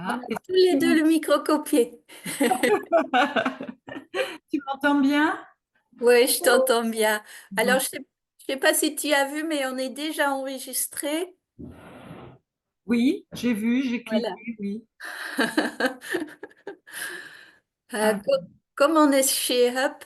On Voilà. a Est-ce tous les que deux le micro copié. tu m'entends bien? Oui, je t'entends bien. Alors, Bon. je sais pas si tu as vu, mais on est déjà enregistré. Oui, j'ai vu, j'ai Voilà. cliqué, oui. Euh, Ah, co- Comme on est chez Up,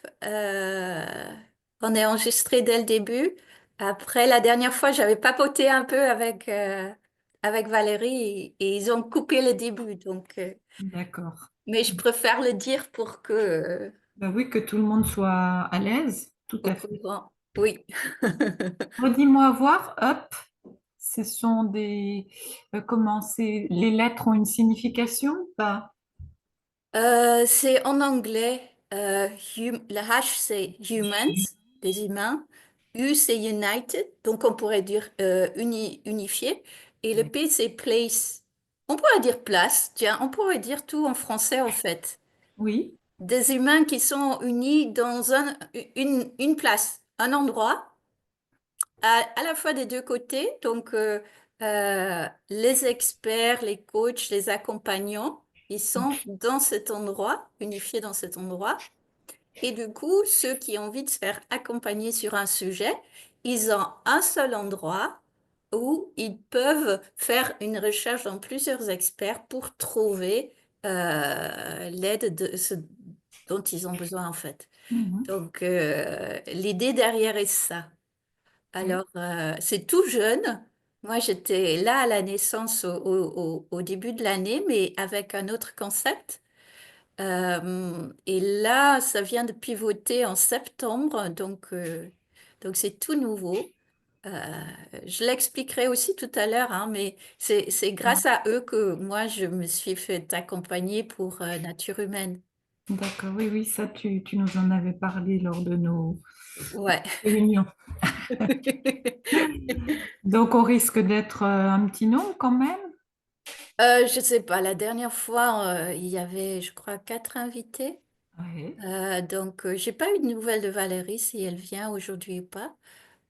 on est enregistré dès le début. Après, la dernière fois, j'avais papoté un peu avec Valérie et ils ont coupé le début. Donc, d'accord. mais je préfère le dire pour que, Ben oui, que tout le monde soit à l'aise, tout au à fait. courant. Oui. Redis-moi voir, hop, ce sont des... comment c'est... Les lettres ont une signification ou pas? C'est en anglais. Le H, c'est humans, des humains. U, c'est united, donc on pourrait dire unifié. Et le P, c'est place. On pourrait dire place, tiens, on pourrait dire tout en français en fait. Oui, Des humains qui sont unis dans une place, un endroit, à la fois des deux côtés, donc les experts, les coachs, les accompagnants, ils sont dans cet endroit, unifiés dans cet endroit. Et du coup, ceux qui ont envie de se faire accompagner sur un sujet, ils ont un seul endroit où ils peuvent faire une recherche dans plusieurs experts pour trouver l'aide de ce dont ils ont besoin en fait. mhm, Donc, l'idée derrière est ça. oui, Alors, c'est tout jeune. Moi, j'étais là à la naissance au début de l'année, mais avec un autre concept. Et là, ça vient de pivoter en septembre, donc c'est tout nouveau. Euh, je l'expliquerai aussi tout à l'heure, hein, mais c'est grâce à eux que moi, je me suis fait accompagner pour Nature Humaine. d'accord, oui, oui, ça, tu nous en avais parlé lors de nos Ouais. réunions. Donc, on risque d'être un petit nombre quand même. Je sais pas, la dernière fois, il y avait, je crois, 4 invités. Oui, Donc, j'ai pas eu de nouvelles de Valérie, si elle vient aujourd'hui ou pas.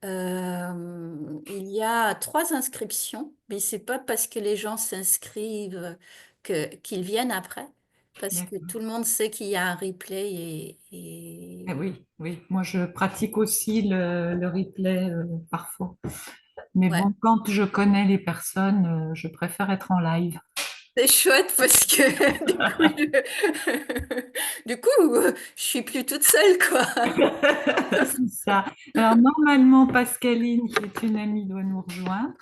Il y a 3 inscriptions, mais c'est pas parce que les gens s'inscrivent qu'ils viennent après, parce que d'accord. tout le monde sait qu'il y a un replay et... Oui, oui, moi je pratique aussi le replay parfois. Mais Ouais, bon, quand je connais les personnes, je préfère être en live. c'est chouette parce que du coup, du coup, je suis plus toute seule, quoi. C'est ça. Alors normalement, Pascaline, qui est une amie, doit nous rejoindre.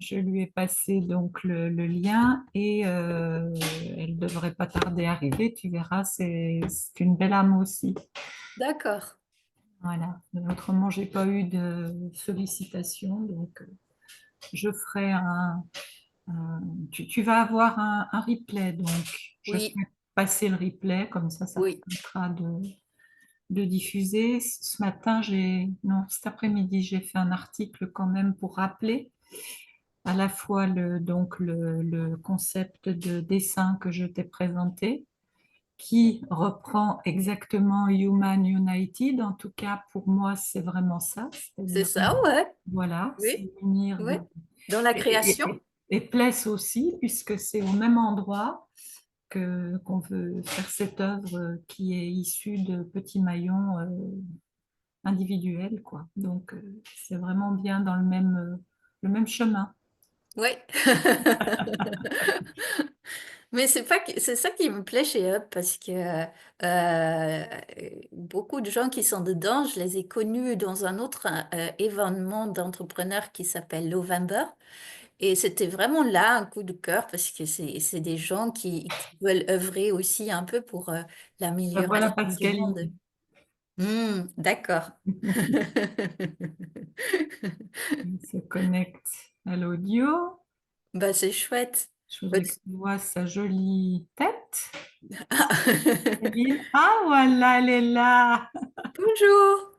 Je lui ai passé donc le lien et elle devrait pas tarder à arriver. Tu verras, c'est une belle âme aussi. D'accord. Voilà. Autrement, j'ai pas eu de sollicitations, donc je ferai tu vas avoir un replay, donc je Oui, ferai passer le replay, comme ça oui. permettra de diffuser. Ce matin, non, cet après-midi, j'ai fait un article quand même pour rappeler à la fois le concept de dessin que je t'ai présenté, qui reprend exactement Human United. En tout cas, pour moi, c'est vraiment ça. C'est C'est-à-dire, ça, ouais. voilà, c'est Oui, unir oui. Dans la création? et place aussi, puisque c'est au même endroit qu'on veut faire cette œuvre qui est issue de petits maillons individuels, quoi. Donc, c'est vraiment bien dans le même chemin. Oui. Mais c'est pas c'est ça qui me plaît chez Up parce que euh, beaucoup de gens qui sont dedans, je les ai connus dans un autre événement d'entrepreneurs qui s'appelle November et c'était vraiment là un coup de cœur parce que c'est des gens qui veulent œuvrer aussi un peu pour Ben voilà l'amélioration du Pascaline. monde. D'accord. Elle se connecte à l'audio. Bah c'est chouette. Je voudrais que tu vois sa jolie tête. Pascaline. Ah, Ah voilà, elle est là. bonjour.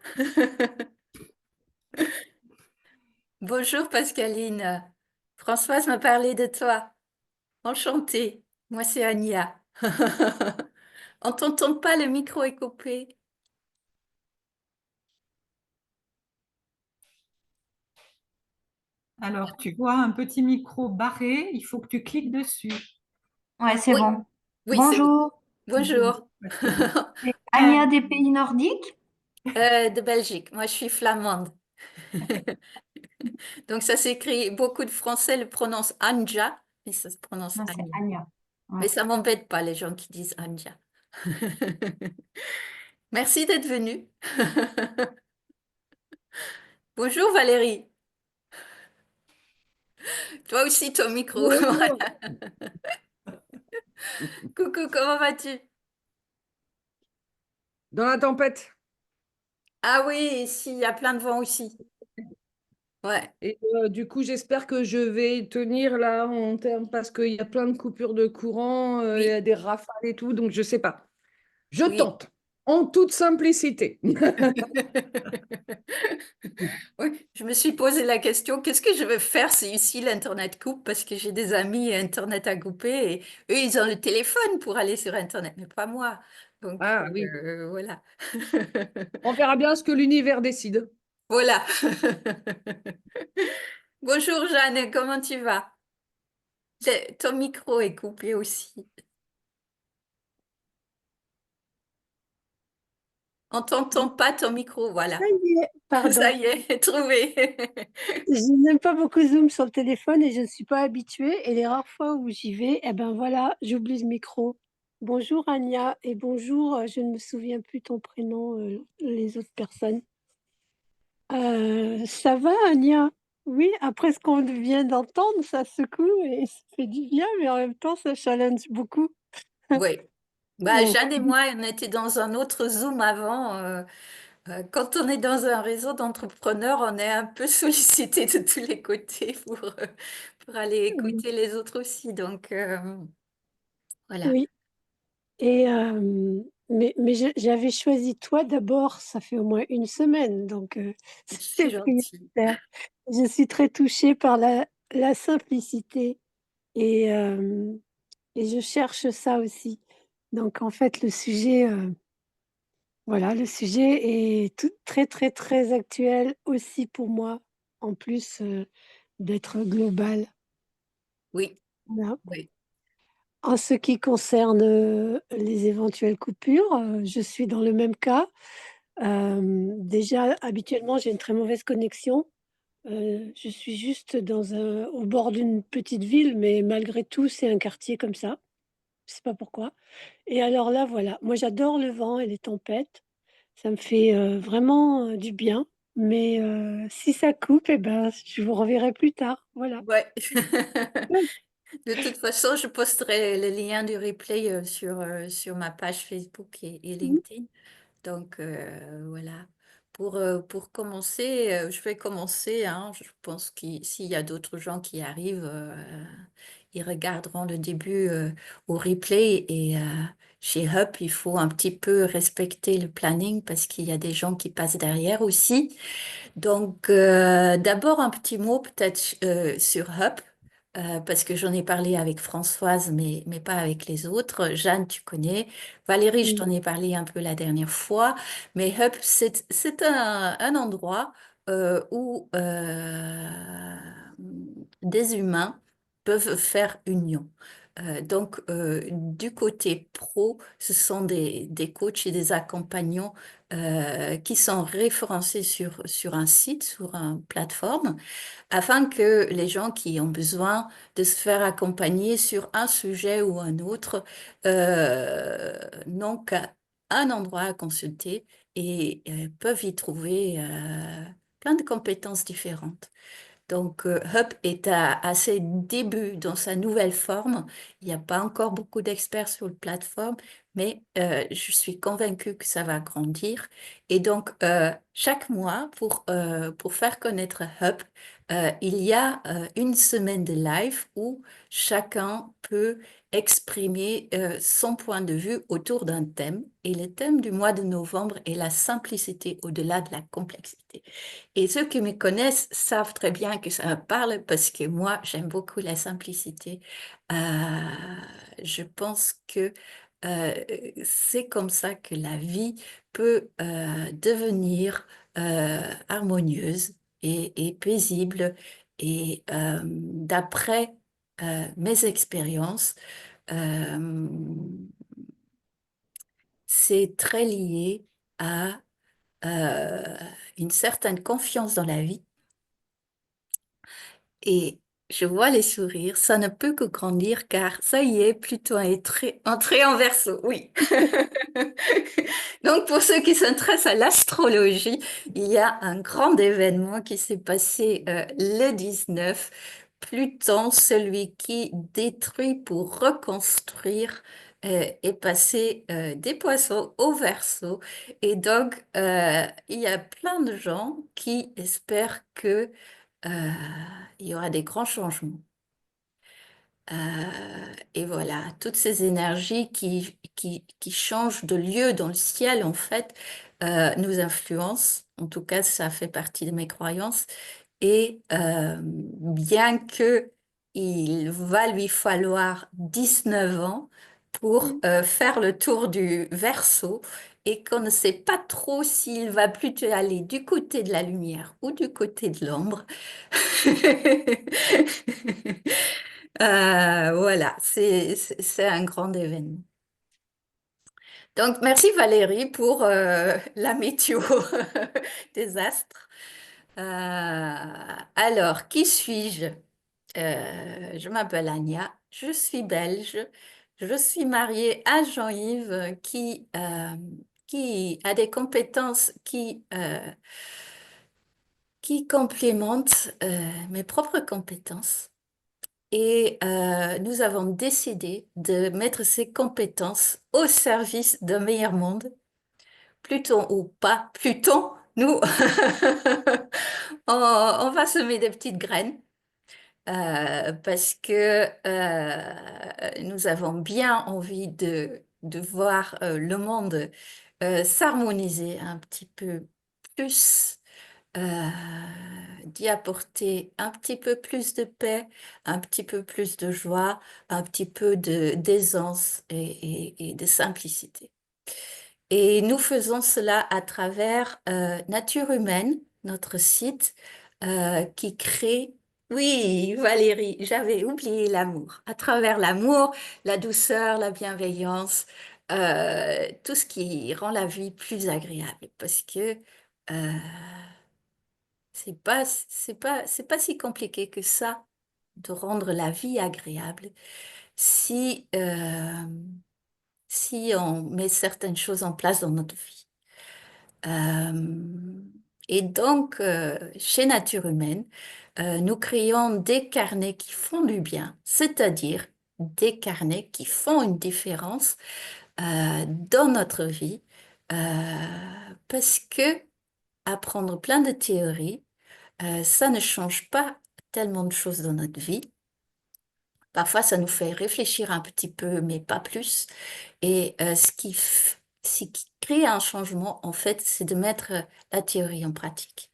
Bonjour Pascaline. Françoise m'a parlé de toi. Enchantée. Moi c'est Ania. On t'entend pas, le micro est coupé. Alors, tu vois un petit micro barré, il faut que tu cliques dessus. Ouais, c'est Oui, bon. oui, c'est bon. Bonjour, Bonjour. c'est Euh, Anya des pays nordiques. de Belgique. Moi, je suis flamande. Donc, ça s'écrit, beaucoup de Français le prononcent Anja, mais ça se prononce Non, c'est Anya. Anya. Ouais. Mais ça m'embête pas, les gens qui disent Anja. Merci d'être venu. Bonjour Valérie. Toi aussi, ton micro. Bonjour. Coucou, comment vas-tu? Dans la tempête. Ah oui, ici, il y a plein de vent aussi. Ouais, Et du coup, j'espère que je vais tenir là en termes parce qu'il y a plein de coupures de courant, il y oui, a des rafales et tout, donc je sais pas. Je oui. tente, en toute simplicité. Oui, je me suis posé la question, qu'est-ce que je vais faire si ici l'Internet coupe? Parce que j'ai des amis Internet à couper et eux, ils ont le téléphone pour aller sur Internet, mais pas moi. Donc, Ah oui, voilà. on verra bien ce que l'univers décide. Voilà. Bonjour Jeanne, comment tu vas? Ton micro est coupé aussi. On t'entend pas ton micro, Ça voilà. y est, Ça pardon. y est, trouvé. Je n'aime pas beaucoup Zoom sur le téléphone et je ne suis pas habituée. Et les rares fois où j'y vais, eh ben voilà, j'oublie le micro. Bonjour Anya et bonjour, je ne me souviens plus ton prénom, les autres personnes. Ça va Anya? Oui, après ce qu'on vient d'entendre, ça secoue et ça fait du bien, mais en même temps, ça challenge beaucoup. Oui. Bah, Bon, Jeanne et moi, on était dans un autre Zoom avant. Quand on est dans un réseau d'entrepreneurs, on est un peu sollicité de tous les côtés pour aller oui, écouter les autres aussi. Donc, voilà, oui. Et j'avais choisi toi d'abord, ça fait au moins une semaine, donc c'est c'était gentil. prioritaire. Je suis très touchée par la simplicité et, euh, et je cherche ça aussi. Donc en fait, voilà, le sujet est très, très, très actuel aussi pour moi, en plus d'être global. Oui, Voilà. oui, En ce qui concerne les éventuelles coupures, je suis dans le même cas. Déjà, habituellement, j'ai une très mauvaise connexion. Je suis juste au bord d'une petite ville, mais malgré tout, c'est un quartier comme ça. Je sais pas pourquoi. Et alors là, voilà, moi j'adore le vent et les tempêtes. Ça me fait vraiment du bien. Mais si ça coupe, eh ben, je vous reverrai plus tard. Voilà. ouais. De toute façon, je posterai le lien du replay sur ma page Facebook et Mhm. LinkedIn. Donc voilà. Pour commencer, je vais commencer, hein. Je pense que s'il y a d'autres gens qui arrivent, ils regarderont le début au replay. Et chez Hub, il faut un petit peu respecter le planning parce qu'il y a des gens qui passent derrière aussi. Donc, d'abord un petit mot peut-être sur Hub, parce que j'en ai parlé avec Françoise, mais pas avec les autres. Jeanne, tu connais. Valérie, je Oui. t'en ai parlé un peu la dernière fois. Mais Hub, c'est un endroit où des humains peuvent faire union. Donc, du côté pro, ce sont des coachs et des accompagnants qui sont référencés sur un site, sur une plateforme, afin que les gens qui ont besoin de se faire accompagner sur un sujet ou un autre n'ont qu'à un endroit à consulter et peuvent y trouver plein de compétences différentes. Donc, Hub est à ses débuts dans sa nouvelle forme. Il n'y a pas encore beaucoup d'experts sur la plateforme, mais je suis convaincue que ça va grandir. Et donc, chaque mois, pour faire connaître Hub, il y a une semaine de live où chacun peut exprimer son point de vue autour d'un thème. Et le thème du mois de novembre est la simplicité au-delà de la complexité. Et ceux qui me connaissent savent très bien que ça me parle parce que moi, j'aime beaucoup la simplicité. Euh, je pense que euh, c'est comme ça que la vie peut devenir harmonieuse et paisible. Et d'après mes expériences, euh, c'est très lié à une certaine confiance dans la vie. Et je vois les sourires, ça ne peut que grandir car ça y est, Pluton est entré en Verseau, oui. Donc pour ceux qui s'intéressent à l'astrologie, il y a un grand événement qui s'est passé le 19. Pluton, celui qui détruit pour reconstruire, est passé des Poissons au Verseau. Et donc, il y a plein de gens qui espèrent que euh, il y aura des grands changements. Et voilà, toutes ces énergies qui changent de lieu dans le ciel, en fait, nous influencent. En tout cas, ça fait partie de mes croyances. Et bien que il va lui falloir 19 ans pour faire le tour du Verseau et qu'on ne sait pas trop s'il va plutôt aller du côté de la lumière ou du côté de l'ombre. Voilà, c'est un grand événement. Donc, merci Valérie pour la météo des astres. Alors, qui suis-je? Je m'appelle Anya, je suis belge, je suis mariée à Jean-Yves qui a des compétences qui complémentent mes propres compétences. Et nous avons décidé de mettre ces compétences au service d'un meilleur monde. Pluton ou pas Pluton, nous, on va semer des petites graines parce que nous avons bien envie de voir le monde s'harmoniser un petit peu plus, d'y apporter un petit peu plus de paix, un petit peu plus de joie, un petit peu d'aisance et de simplicité. Et nous faisons cela à travers Nature Humaine, notre site, qui crée... Oui, Valérie, j'avais oublié l'amour. À travers l'amour, la douceur, la bienveillance, tout ce qui rend la vie plus agréable. Parce que euh, c'est pas si compliqué que ça de rendre la vie agréable si, si on met certaines choses en place dans notre vie. Euh, et donc, chez Nature Humaine, nous créons des carnets qui font du bien, c'est-à-dire des carnets qui font une différence dans notre vie, parce que apprendre plein de théories, ça ne change pas tellement de choses dans notre vie. Parfois, ça nous fait réfléchir un petit peu, mais pas plus. Et ce qui crée un changement, en fait, c'est de mettre la théorie en pratique.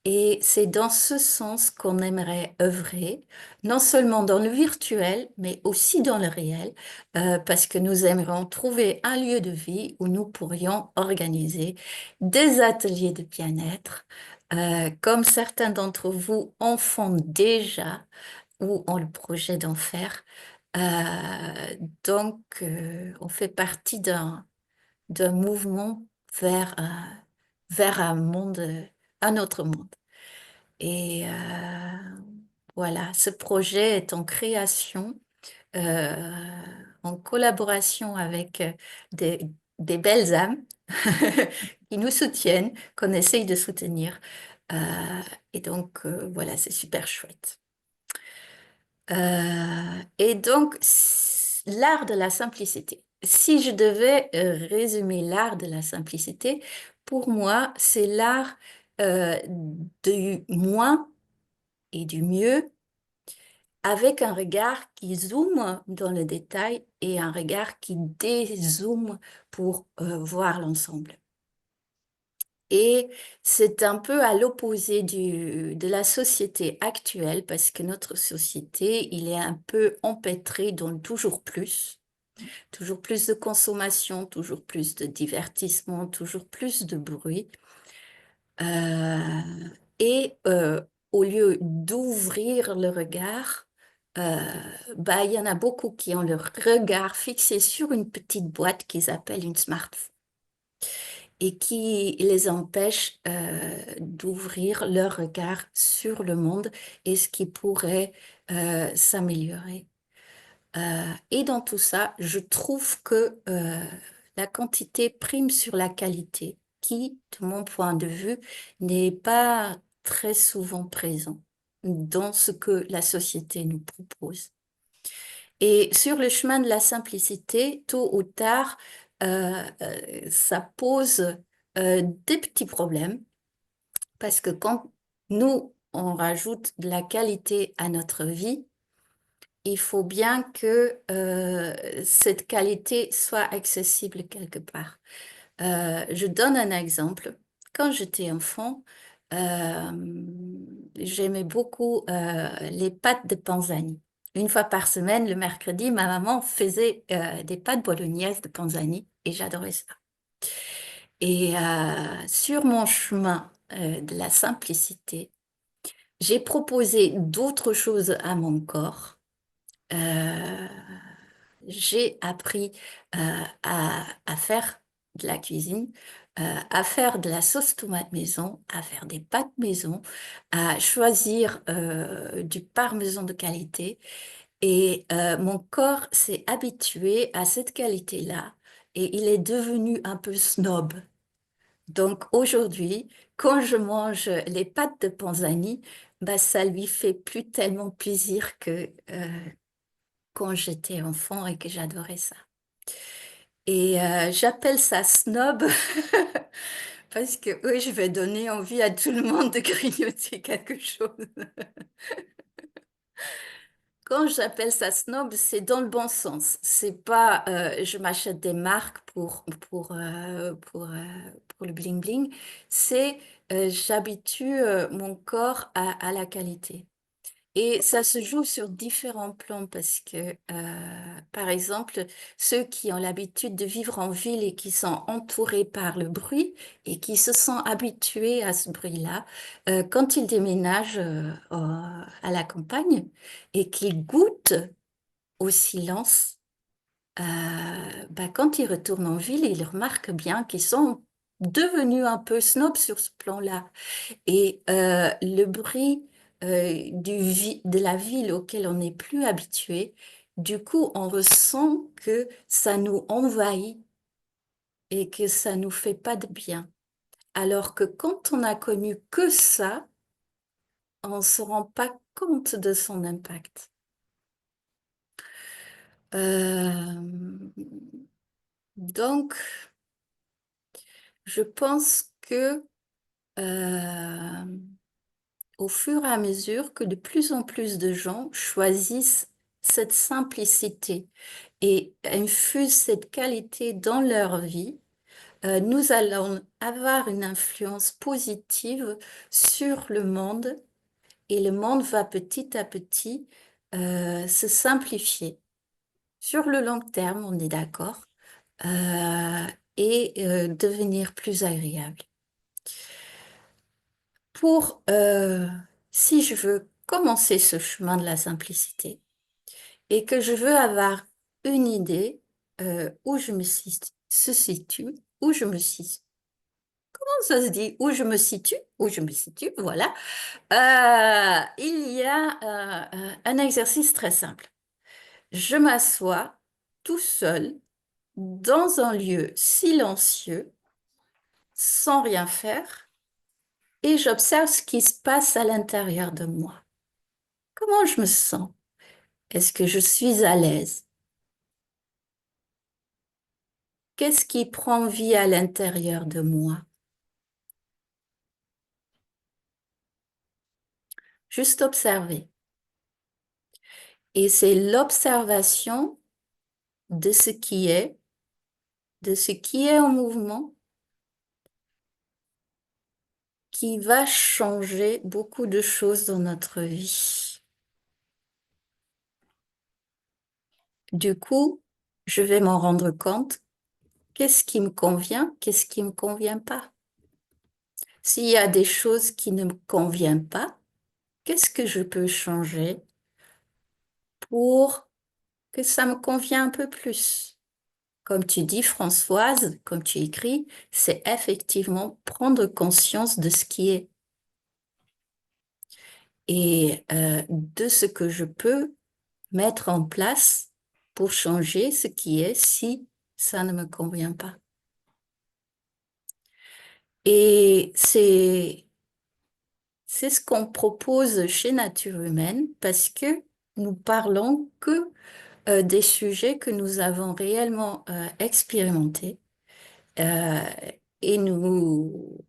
Et c'est dans ce sens qu'on aimerait œuvrer, non seulement dans le virtuel, mais aussi dans le réel, parce que nous aimerions trouver un lieu de vie où nous pourrions organiser des ateliers de bien-être, comme certains d'entre vous en font déjà ou ont le projet d'en faire. Donc, on fait partie d'un mouvement vers un monde, un autre monde. Et voilà, ce projet est en création, euh, en collaboration avec des, des belles âmes qui nous soutiennent, qu'on essaye de soutenir. Euh, et donc, voilà, c'est super chouette. Et donc, l'art de la simplicité. Si je devais résumer l'art de la simplicité, pour moi, c'est l'art du moins et du mieux, avec un regard qui zoome dans le détail et un regard qui dézoome pour voir l'ensemble. Et c'est un peu à l'opposé de la société actuelle, parce que notre société, il est un peu empêtré dans le toujours plus de consommation, toujours plus de divertissement, toujours plus de bruit. Euh, et au lieu d'ouvrir le regard, euh, bah, il y en a beaucoup qui ont leur regard fixé sur une petite boîte qu'ils appellent une smartphone et qui les empêche d'ouvrir leur regard sur le monde et ce qui pourrait s'améliorer. Et dans tout ça, je trouve que la quantité prime sur la qualité, qui, de mon point de vue, n'est pas très souvent présent dans ce que la société nous propose. Et sur le chemin de la simplicité, tôt ou tard, ça pose des petits problèmes parce que quand nous, on rajoute de la qualité à notre vie, il faut bien que cette qualité soit accessible quelque part. Je donne un exemple. Quand j'étais enfant, j'aimais beaucoup les pâtes de Panzani. Une fois par semaine, le mercredi, ma maman faisait des pâtes bolognaises de Panzani et j'adorais ça. Et sur mon chemin de la simplicité, j'ai proposé d'autres choses à mon corps. Euh, j'ai appris à faire de la cuisine, à faire de la sauce tomate maison, à faire des pâtes maison, à choisir du parmesan de qualité. Et mon corps s'est habitué à cette qualité-là et il est devenu un peu snob. Donc aujourd'hui, quand je mange les pâtes de Panzani, bah, ça lui fait plus tellement plaisir que quand j'étais enfant et que j'adorais ça. Et j'appelle ça snob parce que oui, je vais donner envie à tout le monde de grignoter quelque chose. Quand j'appelle ça snob, c'est dans le bon sens. C'est pas je m'achète des marques pour le bling bling. C'est j'habitue mon corps à la qualité. Et ça se joue sur différents plans parce que, par exemple, ceux qui ont l'habitude de vivre en ville et qui sont entourés par le bruit et qui se sont habitués à ce bruit-là, quand ils déménagent à la campagne et qu'ils goûtent au silence, bah, quand ils retournent en ville, ils remarquent bien qu'ils sont devenus un peu snobs sur ce plan-là. Et le bruit de la ville auquel on n'est plus habitué, du coup, on ressent que ça nous envahit et que ça nous fait pas de bien. Alors que quand on a connu que ça, on se rend pas compte de son impact. Donc, je pense que euh, au fur et à mesure que de plus en plus de gens choisissent cette simplicité et infusent cette qualité dans leur vie, nous allons avoir une influence positive sur le monde et le monde va petit à petit se simplifier. Sur le long terme, on est d'accord, euh, et devenir plus agréable. Pour, si je veux commencer ce chemin de la simplicité et que je veux avoir une idée où je se situe, où je me situe, comment ça se dit, où je me situe, voilà. Il y a un exercice très simple. Je m'assois tout seul dans un lieu silencieux, sans rien faire, et j'observe ce qui se passe à l'intérieur de moi. Comment je me sens? Est-ce que je suis à l'aise? Qu'est-ce qui prend vie à l'intérieur de moi? Juste observer. Et c'est l'observation de ce qui est, de ce qui est en mouvement, qui va changer beaucoup de choses dans notre vie. Du coup, je vais m'en rendre compte. Qu'est-ce qui me convient? Qu'est-ce qui ne me convient pas? S'il y a des choses qui ne me conviennent pas, qu'est-ce que je peux changer pour que ça me convienne un peu plus. Comme tu dis, Françoise, comme tu écris, c'est effectivement prendre conscience de ce qui est et de ce que je peux mettre en place pour changer ce qui est si ça ne me convient pas. Et c'est ce qu'on propose chez Nature Humaine parce que nous parlons que des sujets que nous avons réellement expérimentés euh, et nous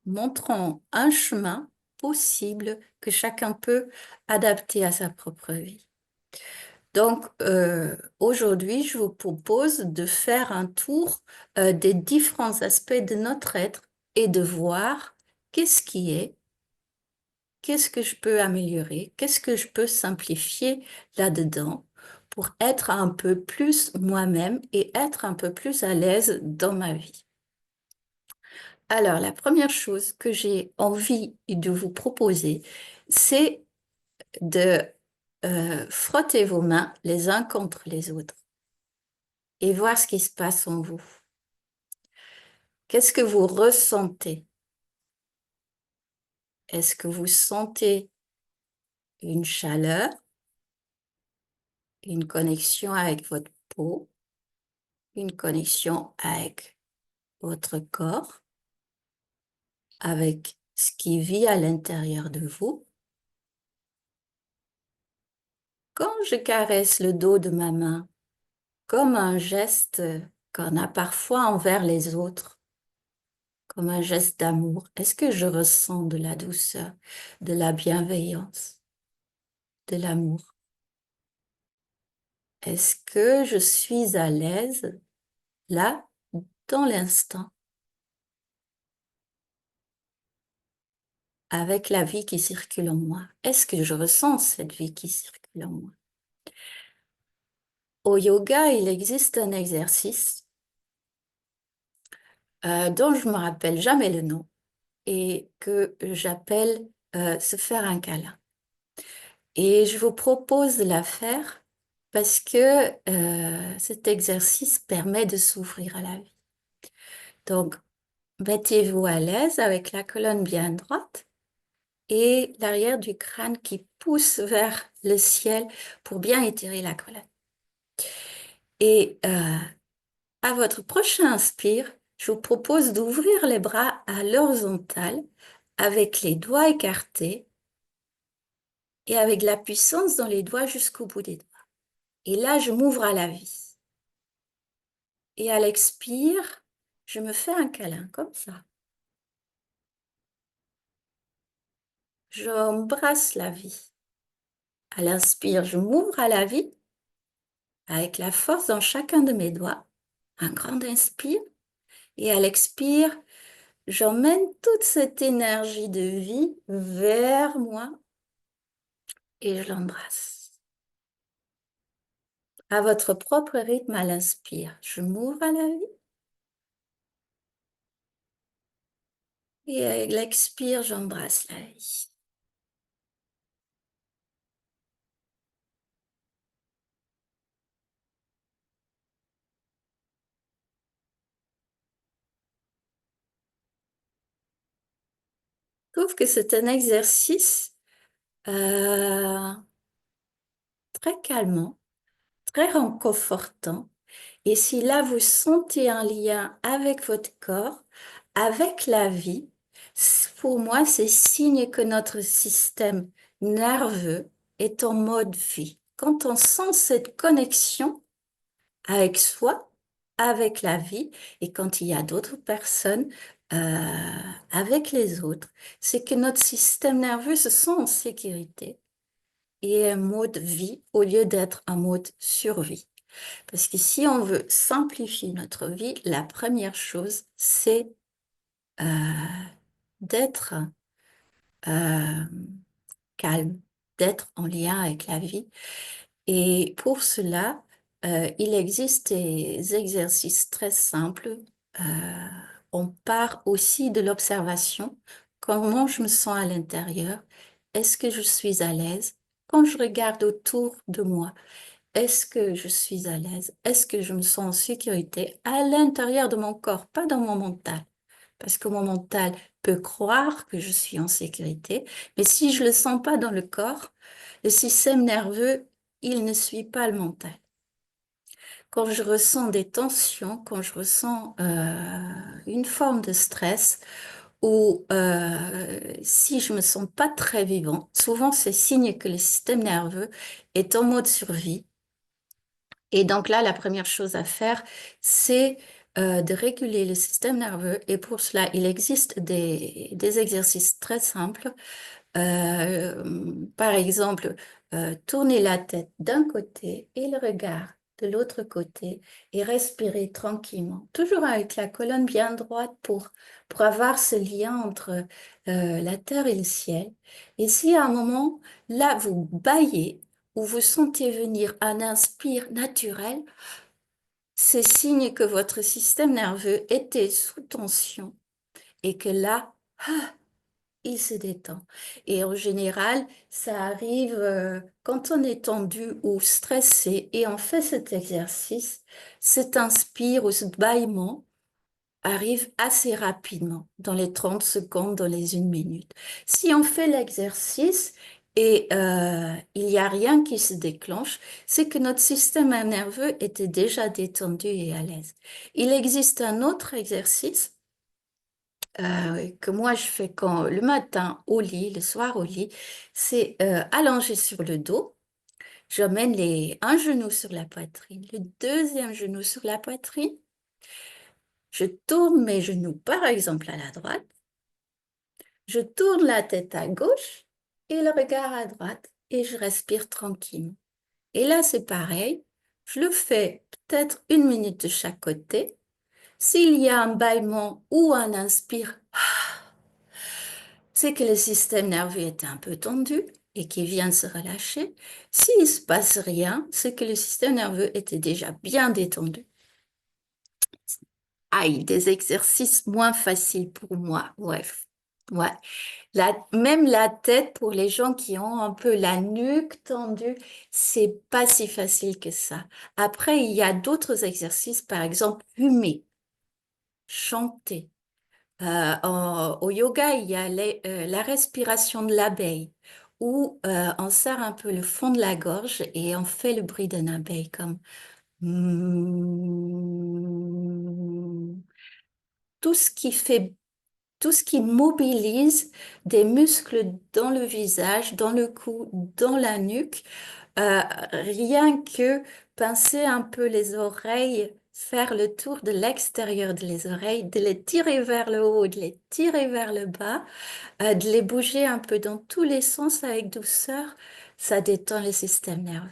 montrons un chemin possible que chacun peut adapter à sa propre vie. Donc, aujourd'hui, je vous propose de faire un tour des différents aspects de notre être et de voir qu'est-ce qui est, qu'est-ce que je peux améliorer, qu'est-ce que je peux simplifier là-dedans pour être un peu plus moi-même et être un peu plus à l'aise dans ma vie. Alors, la première chose que j'ai envie de vous proposer, c'est de frotter vos mains les uns contre les autres et voir ce qui se passe en vous. Qu'est-ce que vous ressentez? Est-ce que vous sentez une chaleur, une connexion avec votre peau, une connexion avec votre corps, avec ce qui vit à l'intérieur de vous? Quand je caresse le dos de ma main, comme un geste qu'on a parfois envers les autres, comme un geste d'amour, est-ce que je ressens de la douceur, de la bienveillance, de l'amour? Est-ce que je suis à l'aise là, dans l'instant, avec la vie qui circule en moi? Est-ce que je ressens cette vie qui circule en moi? Au yoga, il existe un exercice dont je ne me rappelle jamais le nom et que j'appelle se faire un câlin. Et je vous propose de la faire parce que cet exercice permet de s'ouvrir à la vie. Donc, mettez-vous à l'aise avec la colonne bien droite et l'arrière du crâne qui pousse vers le ciel pour bien étirer la colonne. Et à votre prochain inspire, je vous propose d'ouvrir les bras à l'horizontale avec les doigts écartés et avec la puissance dans les doigts jusqu'au bout des doigts. Et là, je m'ouvre à la vie. Et à l'expire, je me fais un câlin comme ça. J'embrasse la vie. À l'inspire, je m'ouvre à la vie avec la force dans chacun de mes doigts. Un grand inspire. Et à l'expire, j'emmène toute cette énergie de vie vers moi et je l'embrasse. À votre propre rythme, à l'inspire, je m'ouvre à la vie. Et à l'expire, j'embrasse la vie. Je trouve que c'est un exercice très calmant, très réconfortant. Et si là, vous sentez un lien avec votre corps, avec la vie, pour moi, c'est signe que notre système nerveux est en mode vie. Quand on sent cette connexion avec soi, avec la vie, et quand il y a d'autres personnes, avec les autres, c'est que notre système nerveux se sent en sécurité et est en mode vie au lieu d'être en mode survie. Parce que si on veut simplifier notre vie, la première chose, c'est euh, d'être euh, calme, d'être en lien avec la vie. Et pour cela, il existe des exercices très simples. Euh, on part aussi de l'observation. Comment je me sens à l'intérieur? Est-ce que je suis à l'aise? quand je regarde autour de moi, est-ce que je suis à l'aise? Est-ce que je me sens en sécurité à l'intérieur de mon corps, pas dans mon mental? Parce que mon mental peut croire que je suis en sécurité, mais si je le sens pas dans le corps, le système nerveux, il ne suit pas le mental. Quand je ressens des tensions, quand je ressens une forme de stress, ou si je me sens pas très vivant, souvent c'est signe que le système nerveux est en mode survie. Et donc là, la première chose à faire, c'est de réguler le système nerveux. Et pour cela, il existe des exercices très simples. Par exemple, tourner la tête d'un côté et le regard de l'autre côté et respirer tranquillement, toujours avec la colonne bien droite pour avoir ce lien entre la terre et le ciel. Et si à un moment, là, vous bâillez ou vous sentez venir un inspire naturel, c'est signe que votre système nerveux était sous tension et que là, il se détend. Et en général, ça arrive quand on est tendu ou stressé et on fait cet exercice, cet inspire ou ce bâillement arrive assez rapidement, dans les 30 secondes, dans les 1 minute. Si on fait l'exercice et il n'y a rien qui se déclenche, c'est que notre système nerveux était déjà détendu et à l'aise. Il existe un autre exercice que moi je fais quand le matin au lit, le soir au lit, c'est allongé sur le dos. J'emmène un genou sur la poitrine, le deuxième genou sur la poitrine. Je tourne mes genoux, par exemple, à la droite. Je tourne la tête à gauche et le regard à droite et je respire tranquillement. Et là, c'est pareil. Je le fais peut-être 1 minute de chaque côté. S'il y a un bâillement ou un inspire, c'est que le système nerveux est un peu tendu et qu'il vient de se relâcher. S'il ne se passe rien, c'est que le système nerveux était déjà bien détendu. Aïe, des exercices moins faciles pour moi. Bref, ouais. Même la tête, pour les gens qui ont un peu la nuque tendue, c'est pas si facile que ça. Après, il y a d'autres exercices, par exemple, humer, chanter. Au yoga, il y a la respiration de l'abeille, où on serre un peu le fond de la gorge et on fait le bruit d'une abeille comme mm. tout ce qui fait, tout ce qui mobilise des muscles dans le visage, dans le cou, dans la nuque. Rien que pincer un peu les oreilles, faire le tour de l'extérieur de les oreilles, de les tirer vers le haut, de les tirer vers le bas, de les bouger un peu dans tous les sens avec douceur, ça détend le système nerveux.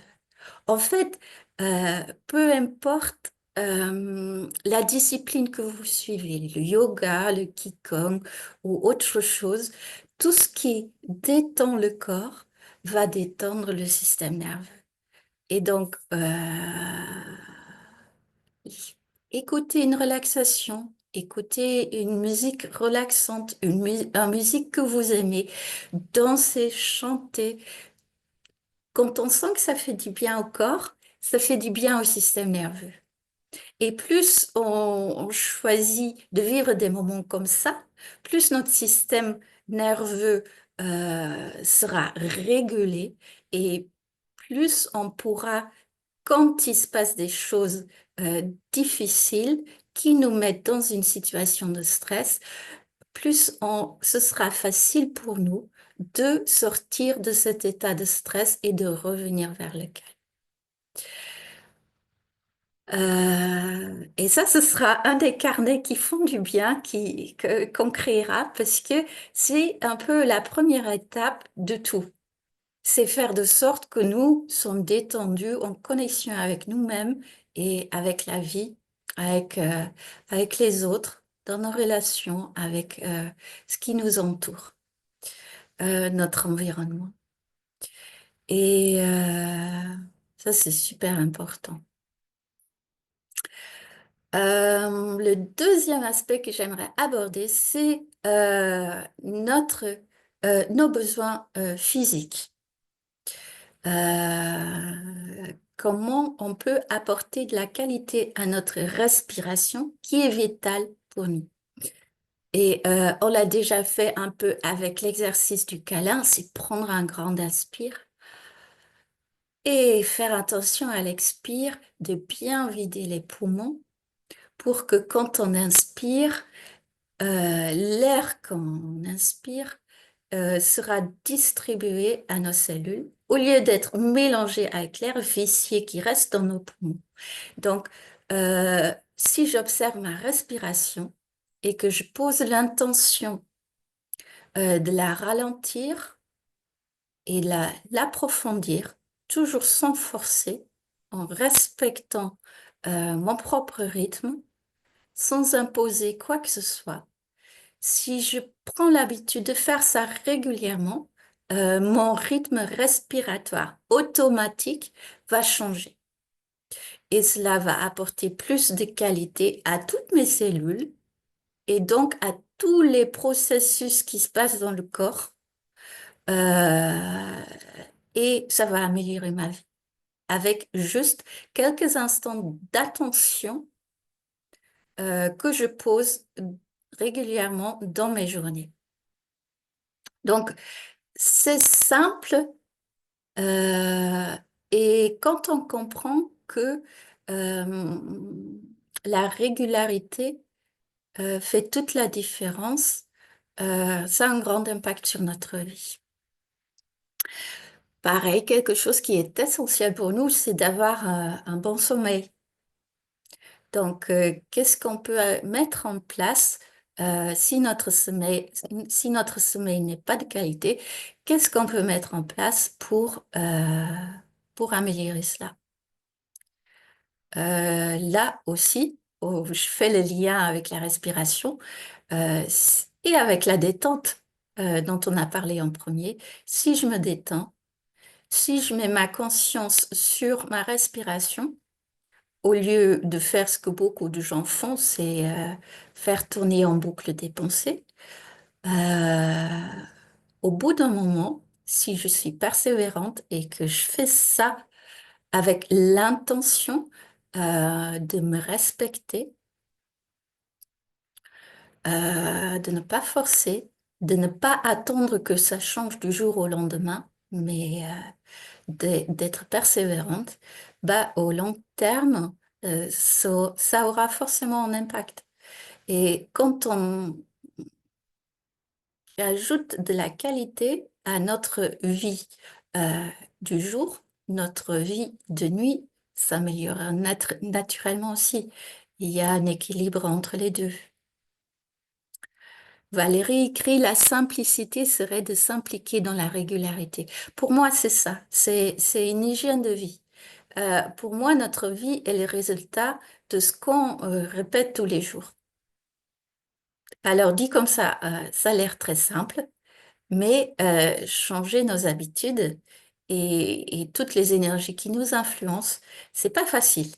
En fait, peu importe la discipline que vous suivez, le yoga, le qigong ou autre chose, tout ce qui détend le corps va détendre le système nerveux. Et donc, écoutez une relaxation, écoutez une musique relaxante, une musique que vous aimez, dansez, chantez. Quand on sent que ça fait du bien au corps, ça fait du bien au système nerveux. Et plus on choisit de vivre des moments comme ça, plus notre système nerveux sera régulé et plus on pourra, quand il se passe des choses difficiles qui nous mettent dans une situation de stress, ce sera facile pour nous de sortir de cet état de stress et de revenir vers le calme. Et ça, ce sera un des carnets qui font du bien, qu'on créera, parce que c'est un peu la première étape de tout. C'est faire de sorte que nous sommes détendus, en connexion avec nous-mêmes et avec la vie, avec les autres, dans nos relations, avec ce qui nous entoure, notre environnement. Et ça, c'est super important. Le deuxième aspect que j'aimerais aborder, c'est nos besoins physiques. comment on peut apporter de la qualité à notre respiration qui est vitale pour nous. Et on l'a déjà fait un peu avec l'exercice du câlin, c'est prendre un grand inspire et faire attention à l'expire, de bien vider les poumons pour que quand on inspire, l'air qu'on inspire sera distribué à nos cellules au lieu d'être mélangé avec l'air vicié qui reste dans nos poumons. Donc, si j'observe ma respiration et que je pose l'intention de la ralentir et l'approfondir, toujours sans forcer, en respectant mon propre rythme, sans imposer quoi que ce soit. Si je prends l'habitude de faire ça régulièrement, mon rythme respiratoire automatique va changer. Et cela va apporter plus de qualité à toutes mes cellules et donc à tous les processus qui se passent dans le corps. Euh, et ça va améliorer ma vie avec juste quelques instants d'attention que je pose régulièrement dans mes journées. Donc, c'est simple et quand on comprend que euh, la régularité fait toute la différence, ça a un grand impact sur notre vie. Pareil, quelque chose qui est essentiel pour nous, c'est d'avoir un bon sommeil. Donc, qu'est-ce qu'on peut mettre en place si notre sommeil n'est pas de qualité? Qu'est-ce qu'on peut mettre en place pour améliorer cela? Là aussi, je fais le lien avec la respiration et avec la détente dont on a parlé en premier. Si je me détends, si je mets ma conscience sur ma respiration, au lieu de faire ce que beaucoup de gens font, c'est faire tourner en boucle des pensées, euh, au bout d'un moment, si je suis persévérante et que je fais ça avec l'intention de me respecter, de ne pas forcer, de ne pas attendre que ça change du jour au lendemain, mais d'être persévérante, bah, au long terme, ça aura forcément un impact. Et quand on ajoute de la qualité à notre vie euh, du jour, notre vie de nuit s'améliore naturellement aussi. Il y a un équilibre entre les deux. Valérie écrit, la simplicité serait de s'impliquer dans la régularité. Pour moi, c'est ça, c'est une hygiène de vie. Pour moi, notre vie est le résultat de ce qu'on répète tous les jours. Alors, dit comme ça a l'air très simple, mais changer nos habitudes et toutes les énergies qui nous influencent, c'est pas facile.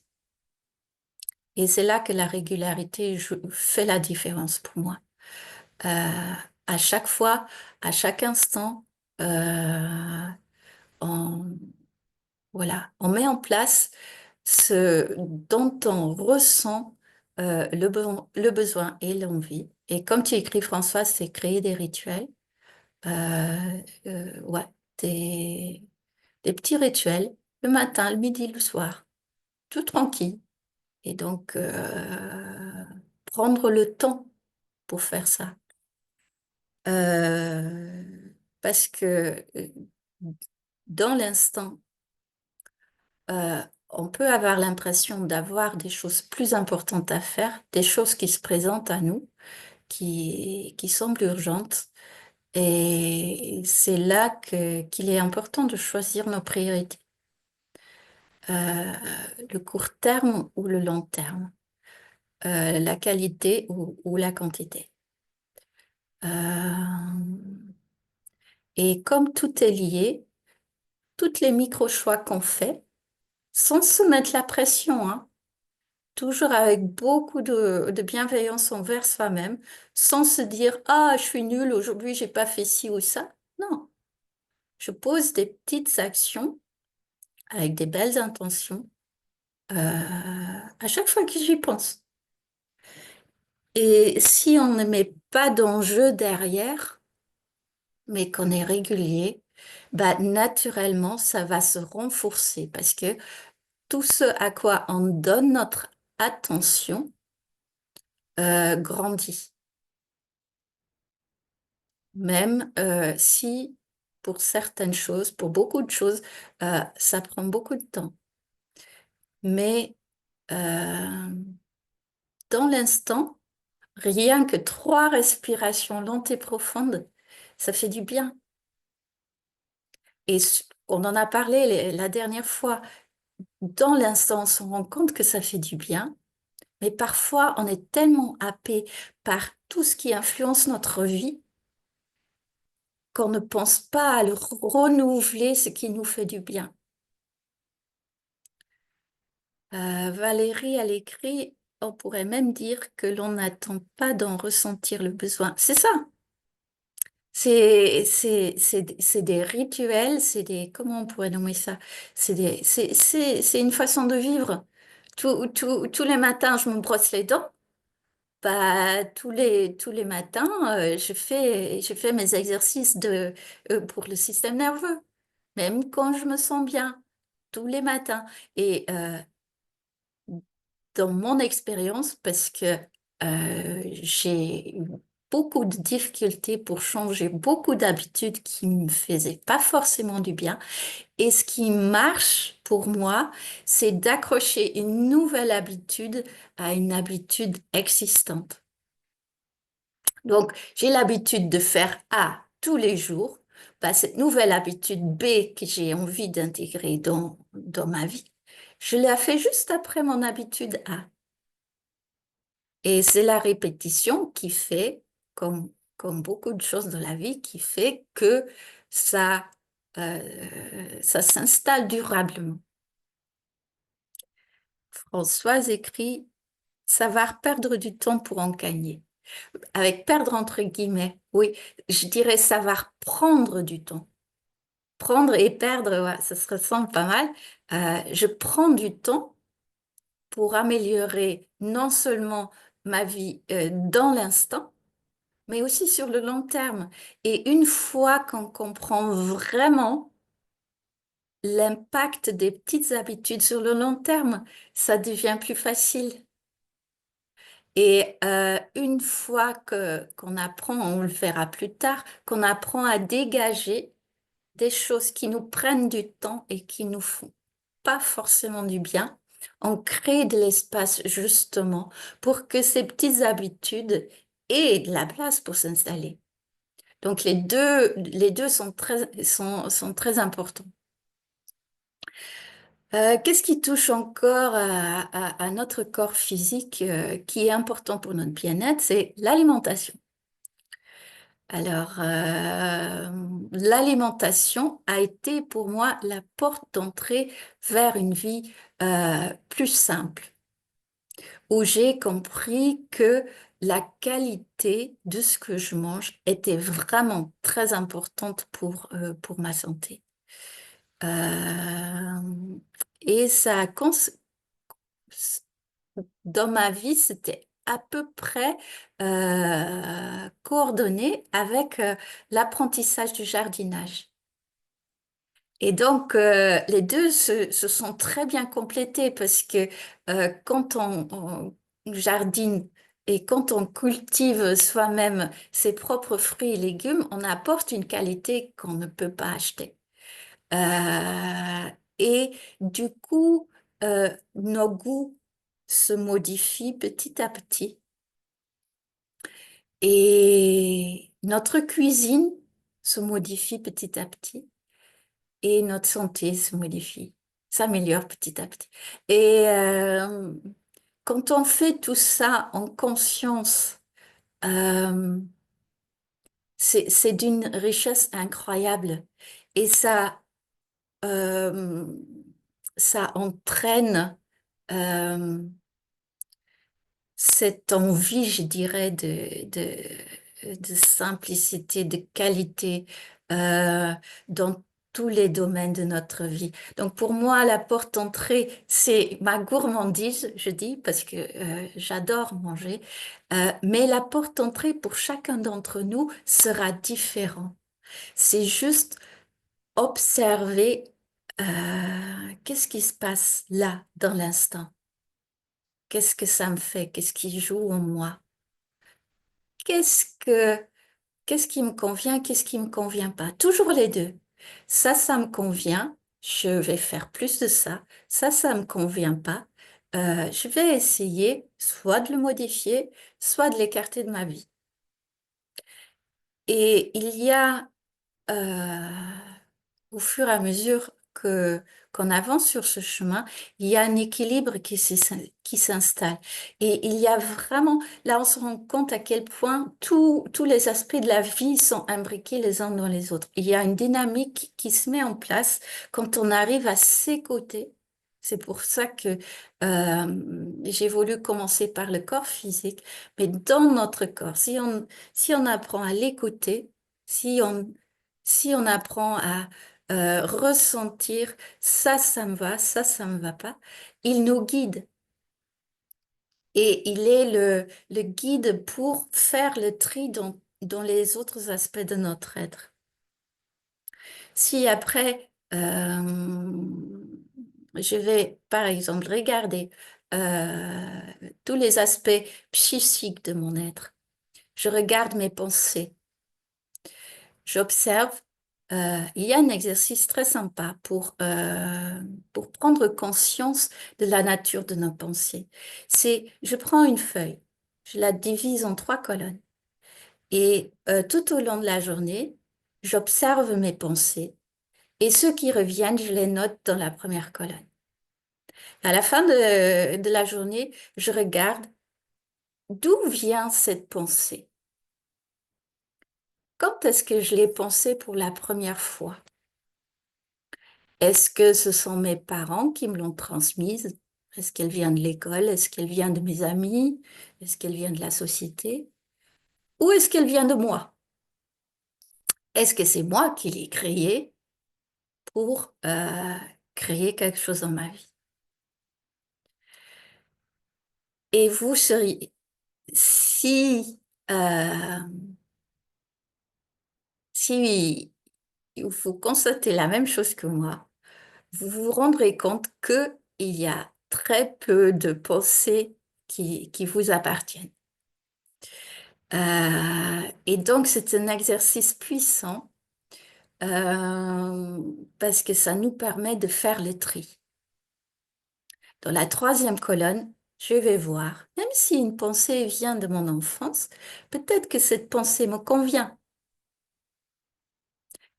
Et c'est là que la régularité fait la différence pour moi. À chaque fois, à chaque instant, euh, on, voilà, on met en place ce dont on ressent le besoin et l'envie. Et comme tu écris, François, c'est créer des rituels. Ouais, des, des petits rituels le matin, le midi, le soir, tout tranquille. Et donc, prendre le temps pour faire ça. Euh, Parce que dans l'instant, on peut avoir l'impression d'avoir des choses plus importantes à faire, des choses qui se présentent à nous, qui semblent urgentes. Et c'est là qu'il est important de choisir nos priorités, Euh, le court terme ou le long terme, la qualité ou la quantité. Et comme tout est lié, tous les micro-choix qu'on fait, sans se mettre la pression, hein, toujours avec beaucoup de bienveillance envers soi-même, sans se dire, ah, je suis nulle, aujourd'hui, j'ai pas fait ci ou ça. Non, je pose des petites actions avec des belles intentions, à chaque fois que j'y pense. Et si on ne met pas d'enjeu derrière, mais qu'on est régulier, bah, naturellement, ça va se renforcer parce que tout ce à quoi on donne notre attention grandit. Même si pour certaines choses, pour beaucoup de choses, ça prend beaucoup de temps. Mais dans l'instant, rien que 3 respirations lentes et profondes, ça fait du bien. Et on en a parlé la dernière fois. Dans l'instant, on se rend compte que ça fait du bien, mais parfois, on est tellement happé par tout ce qui influence notre vie qu'on ne pense pas à le renouveler, ce qui nous fait du bien. Valérie, elle écrit, on pourrait même dire que l'on n'attend pas d'en ressentir le besoin. C'est ça. C'est des rituels, c'est des, comment on pourrait nommer ça? C'est une façon de vivre. Tous les matins, je me brosse les dents. Bah, tous les matins, je fais mes exercices pour le système nerveux, même quand je me sens bien, tous les matins. Et dans mon expérience, parce que j'ai eu beaucoup de difficultés pour changer beaucoup d'habitudes qui ne me faisaient pas forcément du bien. Et ce qui marche pour moi, c'est d'accrocher une nouvelle habitude à une habitude existante. Donc, j'ai l'habitude de faire A tous les jours. Bah, cette nouvelle habitude B que j'ai envie d'intégrer dans ma vie, je la fais juste après mon habitude A. Et c'est la répétition qui fait, comme beaucoup de choses dans la vie, qui fait que ça s'installe durablement. Françoise écrit, savoir perdre du temps pour en gagner. Avec perdre entre guillemets, oui, je dirais savoir prendre du temps. Prendre et perdre, ouais, ça se ressemble pas mal. Je prends du temps pour améliorer non seulement ma vie dans l'instant, mais aussi sur le long terme. Et une fois qu'on comprend vraiment l'impact des petites habitudes sur le long terme, ça devient plus facile. Et une fois qu'on apprend, on le verra plus tard, qu'on apprend à dégager des choses qui nous prennent du temps et qui nous font pas forcément du bien, on crée de l'espace justement pour que ces petites habitudes aient de la place pour s'installer. Donc les deux sont très importants. Qu'est-ce qui touche encore à notre corps physique qui est important pour notre bien-être? C'est l'alimentation. Alors, l'alimentation a été pour moi la porte d'entrée vers une vie plus simple, où j'ai compris que la qualité de ce que je mange était vraiment très importante pour ma santé. Euh, et dans ma vie, c'était à peu près coordonné avec l'apprentissage du jardinage. Et donc, les deux se sont très bien complétés parce que quand on jardine et quand on cultive soi-même ses propres fruits et légumes, on apporte une qualité qu'on ne peut pas acheter. Et du coup, nos goûts se modifient petit à petit. Et notre cuisine se modifie petit à petit. Et notre santé se modifie, s'améliore petit à petit. Et quand on fait tout ça en conscience, euh, c'est d'une richesse incroyable. Et euh, ça entraîne euh, cette envie, je dirais, de simplicité, de qualité, dans tous les domaines de notre vie. Donc pour moi, la porte d'entrée, c'est ma gourmandise, je dis, parce que j'adore manger. Mais la porte d'entrée pour chacun d'entre nous sera différent. C'est juste observer qu'est-ce qui se passe là, dans l'instant. Qu'est-ce que ça me fait? Qu'est-ce qui joue en moi? Qu'est-ce que, qu'est-ce qui me convient? Qu'est-ce qui me convient pas? Toujours les deux. Ça me convient. Je vais faire plus de ça. Ça me convient pas. Je vais essayer soit de le modifier, soit de l'écarter de ma vie. Et il y a au fur et à mesure que qu'on avance sur ce chemin, il y a un équilibre qui s'installe. Et il y a vraiment, là, on se rend compte à quel point tous les aspects de la vie sont imbriqués les uns dans les autres. Il y a une dynamique qui se met en place quand on arrive à s'écouter. C'est pour ça que j'ai voulu commencer par le corps physique, mais dans notre corps, si on apprend à l'écouter, si on si on apprend à ressentir ça me va, ça me va pas, il nous guide. Et il est le guide pour faire le tri dans les autres aspects de notre être. Si après, je vais, par exemple, regarder tous les aspects psychiques de mon être, je regarde mes pensées, j'observe. Il y a un exercice très sympa pour prendre conscience de la nature de nos pensées. Je prends une feuille, je la divise en 3 colonnes et tout au long de la journée, j'observe mes pensées et ceux qui reviennent, je les note dans la première colonne. À la fin de la journée, je regarde d'où vient cette pensée. Quand est-ce que je l'ai pensée pour la première fois? Est-ce que ce sont mes parents qui me l'ont transmise? Est-ce qu'elle vient de l'école? Est-ce qu'elle vient de mes amis? Est-ce qu'elle vient de la société? Ou est-ce qu'elle vient de moi? Est-ce que c'est moi qui l'ai créée pour créer quelque chose dans ma vie? Et vous seriez, si, euh, si vous constatez la même chose que moi, vous vous rendrez compte que il y a très peu de pensées qui vous appartiennent. Et donc, c'est un exercice puissant parce que ça nous permet de faire le tri. Dans la troisième colonne, je vais voir, même si une pensée vient de mon enfance, peut-être que cette pensée me convient.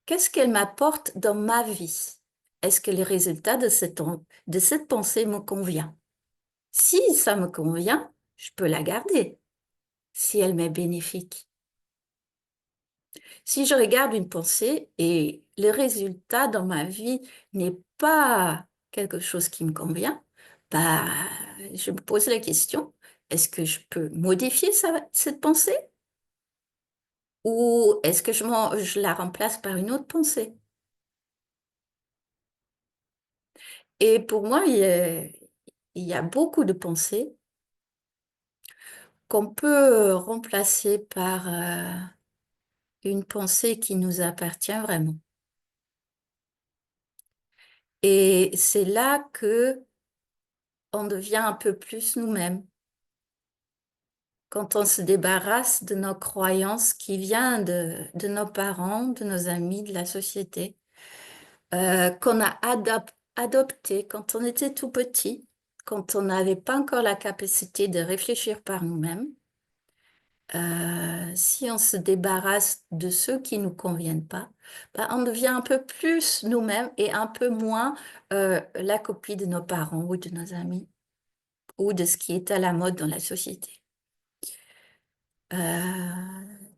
Qu'est-ce qu'elle m'apporte dans ma vie? Est-ce que le résultat de cette pensée me convient? Si ça me convient, je peux la garder, si elle m'est bénéfique. Si je regarde une pensée et le résultat dans ma vie n'est pas quelque chose qui me convient, bah, je me pose la question, est-ce que je peux modifier cette pensée ou est-ce que je la remplace par une autre pensée? Et pour moi, il y a beaucoup de pensées qu'on peut remplacer par une pensée qui nous appartient vraiment. Et c'est là que on devient un peu plus nous-mêmes. Quand on se débarrasse de nos croyances qui viennent de nos parents, de nos amis, de la société, qu'on a adopté quand on était tout petit, quand on n'avait pas encore la capacité de réfléchir par nous-mêmes, si on se débarrasse de ceux qui ne nous conviennent pas, ben, on devient un peu plus nous-mêmes et un peu moins la copie de nos parents ou de nos amis ou de ce qui est à la mode dans la société.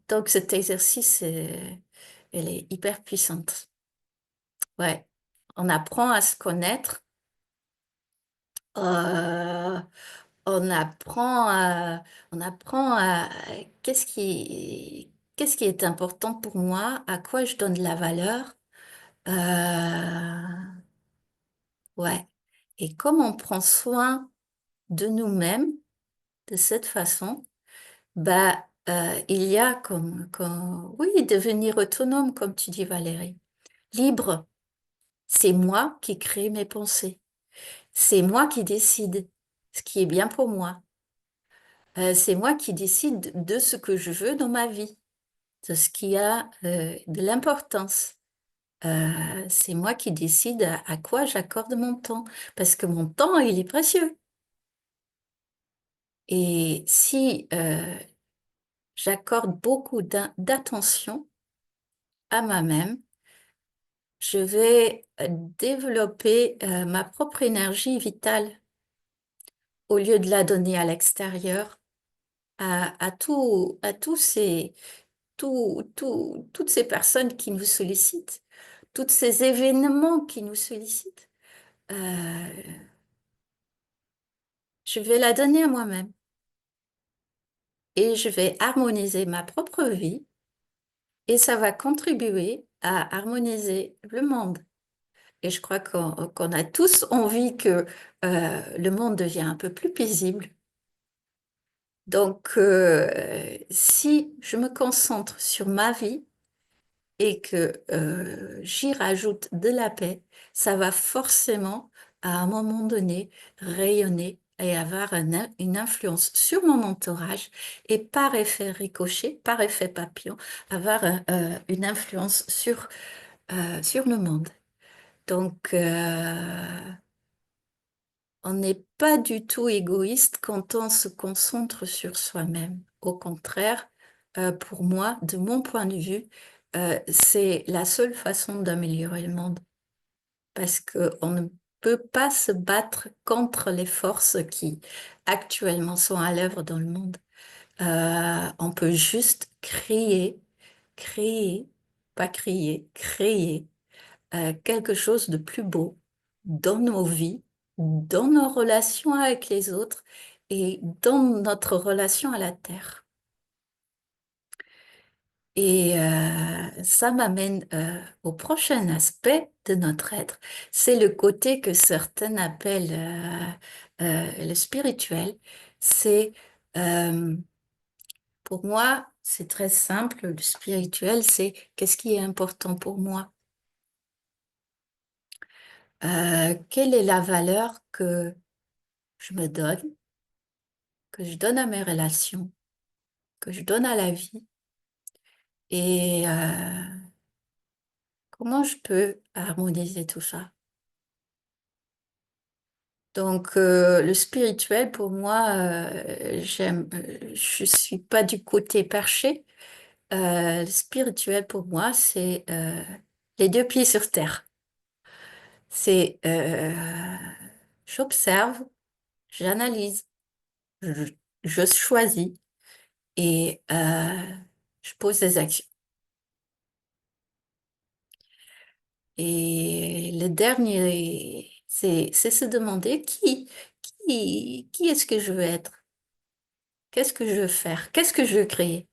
Donc cet exercice, elle est hyper puissante. Ouais, on apprend à se connaître, euh, on apprend à qu'est-ce qui est important pour moi, à quoi je donne de la valeur, Ouais. Et comme on prend soin de nous-mêmes de cette façon, bah, il y a oui, devenir autonome, comme tu dis, Valérie. Libre, c'est moi qui crée mes pensées. C'est moi qui décide ce qui est bien pour moi. C'est moi qui décide de ce que je veux dans ma vie, de ce qui a de l'importance. C'est moi qui décide à quoi j'accorde mon temps, parce que mon temps, il est précieux. Et si j'accorde beaucoup d'attention à moi-même, je vais développer ma propre énergie vitale au lieu de la donner à l'extérieur, à tous toutes ces personnes qui nous sollicitent, tous ces événements qui nous sollicitent. Euh, je vais la donner à moi-même et je vais harmoniser ma propre vie et ça va contribuer à harmoniser le monde. Et je crois qu'on a tous envie que le monde devienne un peu plus paisible. Donc, si je me concentre sur ma vie et que j'y rajoute de la paix, ça va forcément, à un moment donné, rayonner et avoir une influence sur mon entourage et par effet ricochet, par effet papillon, avoir une influence sur le monde. Donc, on n'est pas du tout égoïste quand on se concentre sur soi-même. Au contraire, pour moi, de mon point de vue, c'est la seule façon d'améliorer le monde. Parce qu'on ne peut pas se battre contre les forces qui actuellement sont à l'œuvre dans le monde. On peut juste créer, pas crier, créer quelque chose de plus beau dans nos vies, dans nos relations avec les autres et dans notre relation à la Terre. Et ça m'amène au prochain aspect de notre être. C'est le côté que certains appellent le spirituel. C'est, euh, pour moi, c'est très simple. Le spirituel, c'est qu'est-ce qui est important pour moi? Quelle est la valeur que je me donne, que je donne à mes relations, que je donne à la vie et comment je peux harmoniser tout ça. Donc le spirituel pour moi, je suis pas du côté perché. Le spirituel pour moi, c'est les deux pieds sur terre. C'est j'observe, j'analyse, je, je choisis et je pose des actions. Et le dernier, c'est se demander qui est-ce que je veux être? Qu'est-ce que je veux faire? Qu'est-ce que je veux créer?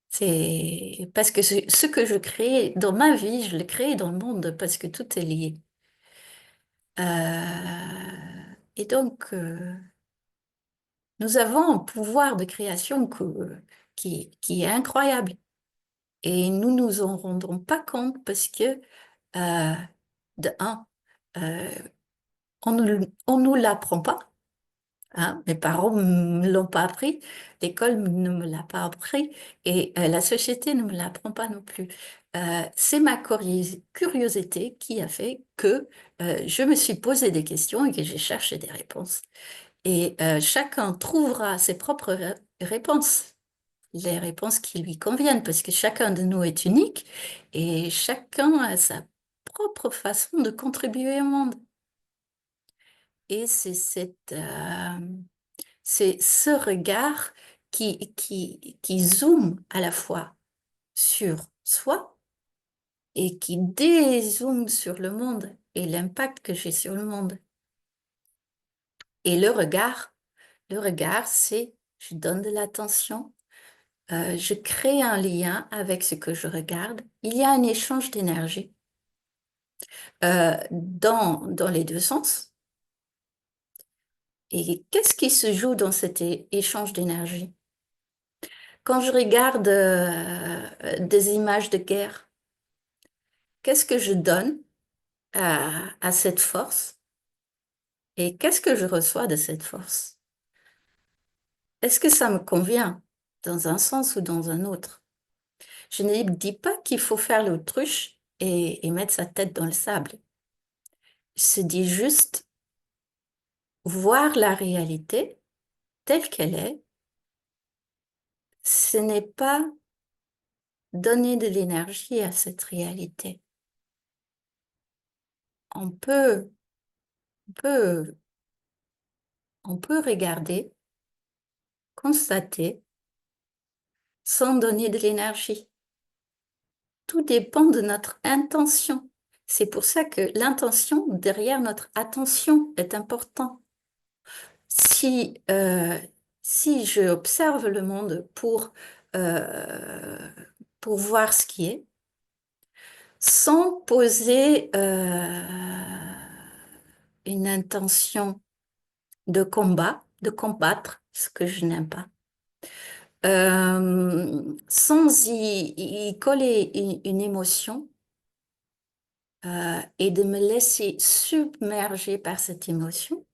C'est parce que ce que je crée dans ma vie, je le crée dans le monde parce que tout est lié. Et donc, nous avons un pouvoir de création qui est incroyable. Et nous nous en rendons pas compte parce que, euh, de un, euh, on nous l'apprend pas. Hein. Mes parents ne me l'ont pas appris, l'école ne me l'a pas appris et la société ne me l'apprend pas non plus. C'est ma curiosité qui a fait que je me suis posé des questions et que j'ai cherché des réponses. Et chacun trouvera ses propres réponses, les réponses qui lui conviennent, parce que chacun de nous est unique et chacun a sa propre façon de contribuer au monde. Et c'est ce regard qui zoome à la fois sur soi et qui dézoome sur le monde et l'impact que j'ai sur le monde. Et le regard, c'est je donne de l'attention, je crée un lien avec ce que je regarde. Il y a un échange d'énergie. dans les deux sens. Et qu'est-ce qui se joue dans cet échange d'énergie? Quand je regarde des images de guerre, qu'est-ce que je donne à cette force et qu'est-ce que je reçois de cette force? Est-ce que ça me convient dans un sens ou dans un autre? Je ne dis pas qu'il faut faire l'autruche et mettre sa tête dans le sable. Je dis juste voir la réalité telle qu'elle est. Ce n'est pas donner de l'énergie à cette réalité. On peut, on peut, on peut regarder, constater, sans donner de l'énergie. Tout dépend de notre intention. C'est pour ça que l'intention derrière notre attention est important. Si, si je observe le monde pour voir ce qui est, sans poser une intention de combat, de combattre ce que je n'aime pas, sans y coller une émotion et de me laisser submerger par cette émotion,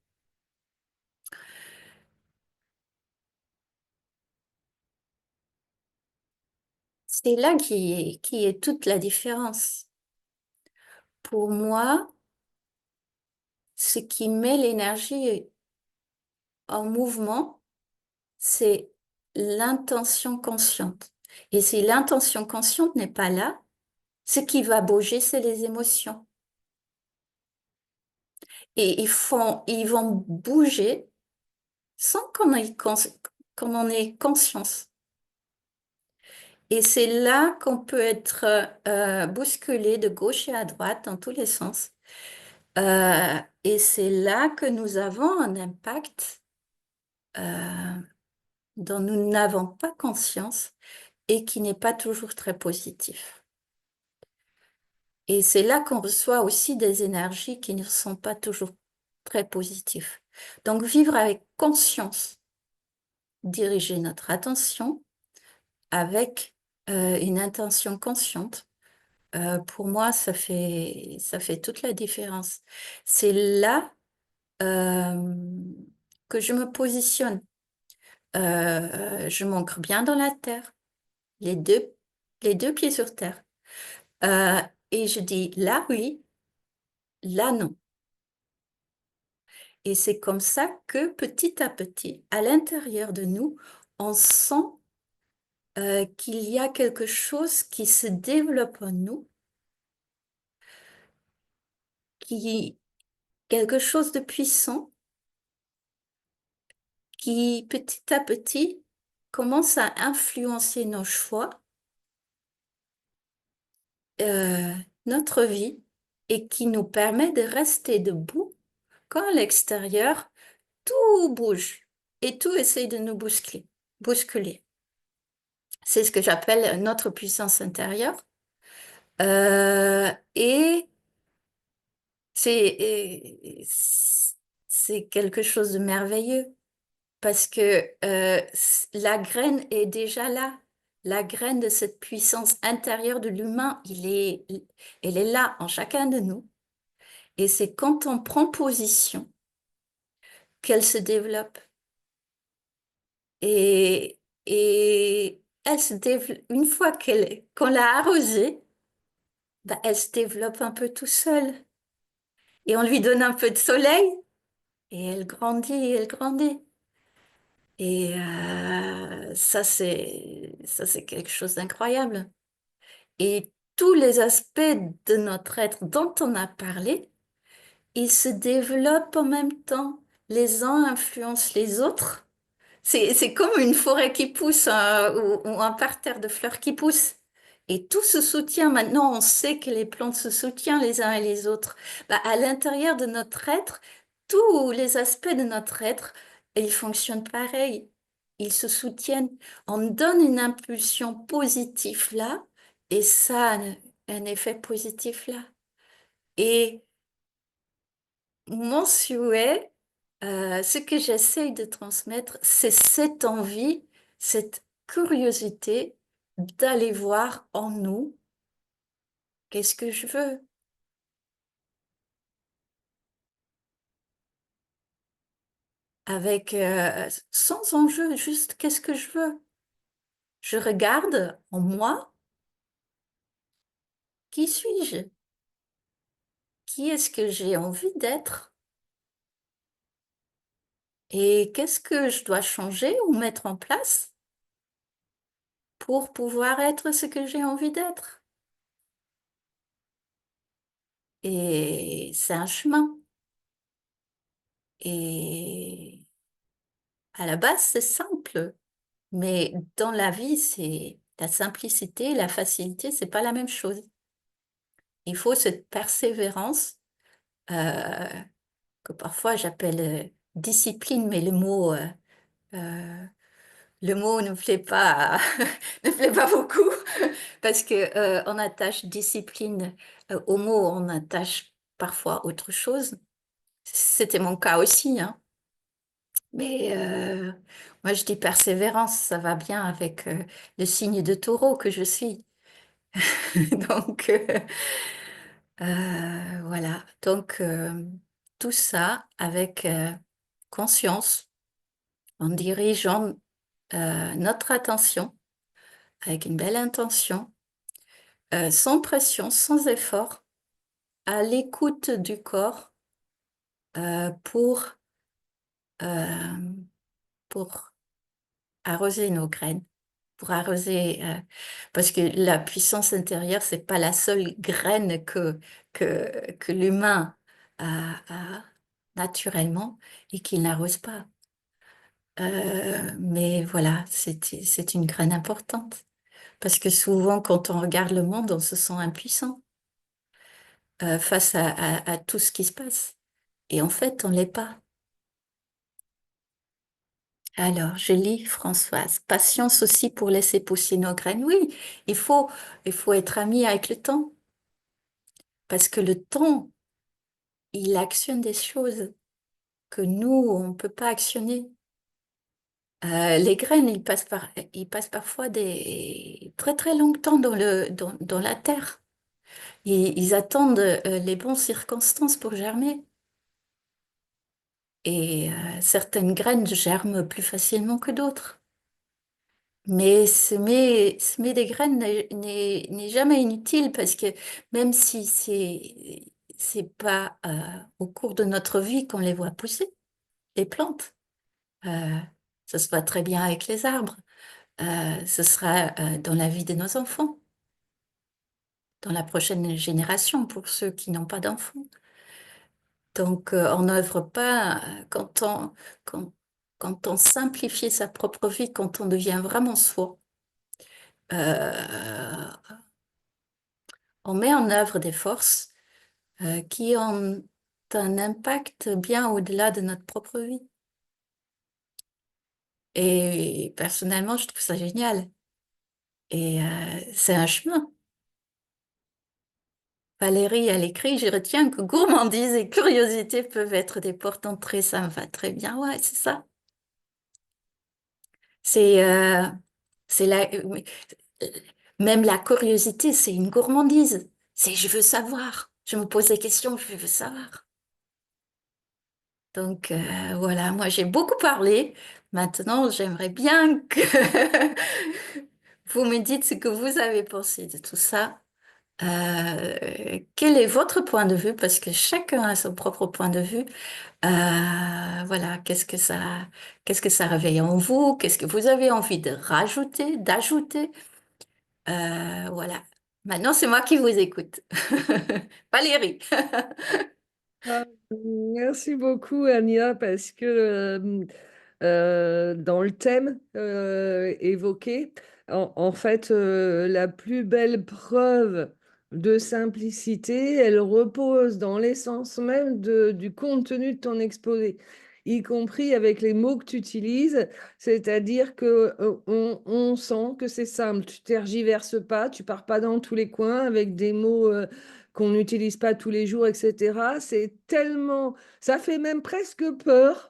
c'est là qui est toute la différence. Pour moi, ce qui met l'énergie en mouvement, c'est l'intention consciente. Et si l'intention consciente n'est pas là, ce qui va bouger, c'est les émotions. Et ils vont bouger sans qu'on en ait conscience. Et c'est là qu'on peut être bousculé de gauche et à droite dans tous les sens. Et c'est là que nous avons un impact dont nous n'avons pas conscience et qui n'est pas toujours très positif. Et c'est là qu'on reçoit aussi des énergies qui ne sont pas toujours très positives. Donc vivre avec conscience, diriger notre attention avec une intention consciente, pour moi, ça fait toute la différence. C'est là que je me positionne. Je m'ancre bien dans la terre, les deux pieds sur terre. Et je dis là oui, là non. Et c'est comme ça que petit à petit, à l'intérieur de nous, on sent qu'il y a quelque chose qui se développe en nous, quelque chose de puissant qui petit à petit commence à influencer nos choix, notre vie, et qui nous permet de rester debout quand à l'extérieur, tout bouge et tout essaie de nous bousculer. C'est ce que j'appelle notre puissance intérieure. Et c'est quelque chose de merveilleux parce que la graine est déjà là. La graine de cette puissance intérieure de l'humain, elle est là en chacun de nous. Et c'est quand on prend position qu'elle se développe. Et elle se développe, une fois qu'on l'a arrosée, bah, elle se développe un peu tout seule. Et on lui donne un peu de soleil, et elle grandit, et elle grandit. Et ça, c'est quelque chose d'incroyable. Et tous les aspects de notre être dont on a parlé, ils se développent en même temps. Les uns influencent les autres. C'est comme une forêt qui pousse ou un parterre de fleurs qui pousse. Et tout se soutient. Maintenant, on sait que les plantes se soutiennent les uns et les autres. Bah, à l'intérieur de notre être, tous les aspects de notre être, ils fonctionnent pareil. Ils se soutiennent. On donne une impulsion positive là, et ça a un effet positif là. Et mon souhait, ce que j'essaye de transmettre, c'est cette envie, cette curiosité d'aller voir en nous qu'est-ce que je veux. Avec sans enjeu, juste qu'est-ce que je veux. Je regarde en moi, qui suis-je? Qui est-ce que j'ai envie d'être? Et qu'est-ce que je dois changer ou mettre en place pour pouvoir être ce que j'ai envie d'être? Et c'est un chemin. Et à la base, c'est simple. Mais dans la vie, c'est la simplicité, la facilité, c'est pas la même chose. Il faut cette persévérance euh, que parfois j'appelle discipline, mais euh, le mot ne plaît pas, ne plaît pas beaucoup parce que on attache discipline au mot, on attache parfois autre chose. C'était mon cas aussi, hein. Mais moi, je dis persévérance, ça va bien avec le signe de taureau que je suis. Donc, voilà. Donc, tout ça avec conscience, en dirigeant notre attention avec une belle intention, sans pression, sans effort, à l'écoute du corps euh, pour arroser nos graines, pour arroser, parce que la puissance intérieure, c'est pas la seule graine que l'humain a naturellement et qu'il n'arrose pas. Mais voilà, c'est une graine importante. Parce que souvent, quand on regarde le monde, on se sent impuissant face à tout ce qui se passe. Et en fait, on ne l'est pas. Alors, je lis Françoise. Patience aussi pour laisser pousser nos graines. Oui, il faut, il faut être ami avec le temps. Parce que le temps, il actionne des choses que nous, on ne peut pas actionner. Les graines, ils passent parfois des très très longs temps dans la terre. Et ils attendent les bonnes circonstances pour germer. Et certaines graines germent plus facilement que d'autres. Mais semer des graines n'est jamais inutile parce que même si c'est pas au cours de notre vie qu'on les voit pousser, les plantes, euh, ça se voit très bien avec les arbres. Ce sera dans la vie de nos enfants, dans la prochaine génération pour ceux qui n'ont pas d'enfants. Donc, on n'œuvre pas quand, quand on simplifie sa propre vie, quand on devient vraiment soi. euh, on met en œuvre des forces qui ont un impact bien au-delà de notre propre vie. Et personnellement, je trouve ça génial. Et c'est un chemin. Valérie, elle écrit, je retiens que gourmandise et curiosité peuvent être des portes d'entrée. Ça me va très bien. Ouais, c'est ça. C'est c'est la, même la curiosité, c'est une gourmandise. C'est je veux savoir. Je me pose des questions, je veux savoir. Donc voilà, moi j'ai beaucoup parlé. Maintenant, j'aimerais bien que vous me dites ce que vous avez pensé de tout ça. Quel est votre point de vue? Parce que chacun a son propre point de vue. Voilà, qu'est-ce que ça réveille en vous? Qu'est-ce que vous avez envie de rajouter, d'ajouter? Voilà. Maintenant, c'est moi qui vous écoute. Valérie. Ah, merci beaucoup, Ania, parce que dans le thème évoqué, en fait, la plus belle preuve de simplicité, elle repose dans l'essence même du contenu de ton exposé, y compris avec les mots que tu utilises, c'est-à-dire que on sent que c'est simple, tu tergiverses pas, tu pars pas dans tous les coins avec des mots qu'on n'utilise pas tous les jours, etc. C'est tellement, ça fait même presque peur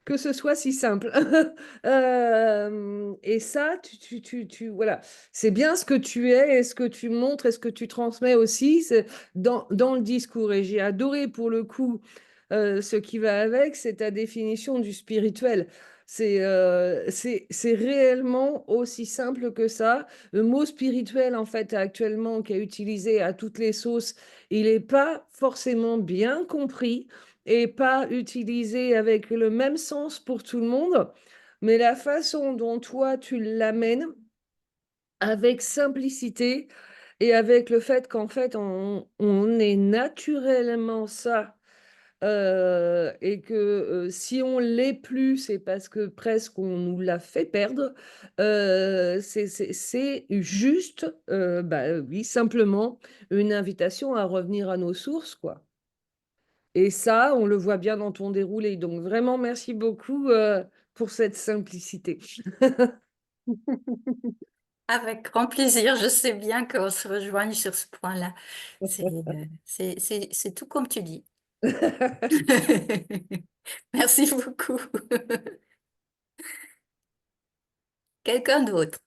que ce soit si simple. Et ça, voilà, c'est bien ce que tu es et ce que tu montres et ce que tu transmets aussi dans le discours. Et j'ai adoré pour le coup ce qui va avec, c'est ta définition du spirituel. C'est réellement aussi simple que ça. Le mot spirituel, en fait, actuellement, qui est utilisé à toutes les sauces, il n'est pas forcément bien compris et pas utilisé avec le même sens pour tout le monde. Mais la façon dont toi, tu l'amènes, avec simplicité et avec le fait qu'en fait, on est naturellement ça et que si on l'est plus, c'est parce que presque on nous l'a fait perdre. C'est juste, bah, oui, simplement une invitation à revenir à nos sources, quoi. Et ça, on le voit bien dans ton déroulé. Donc vraiment, merci beaucoup pour cette simplicité. Avec grand plaisir. Je sais bien qu'on se rejoigne sur ce point-là. C'est tout comme tu dis. Merci beaucoup. Quelqu'un d'autre?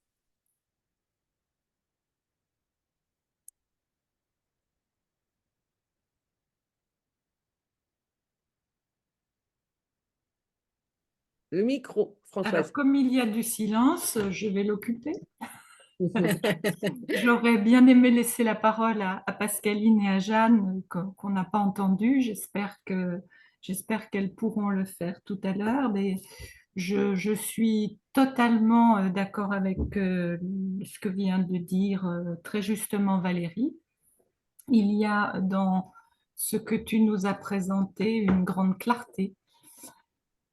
Le micro, Françoise. Alors, comme il y a du silence, je vais l'occuper. J'aurais bien aimé laisser la parole à Pascaline et à Jeanne qu'on n'a pas entendu. J'espère qu'elles pourront le faire tout à l'heure. Mais je suis totalement d'accord avec ce que vient de dire très justement Valérie. Il y a dans ce que tu nous as présenté une grande clarté.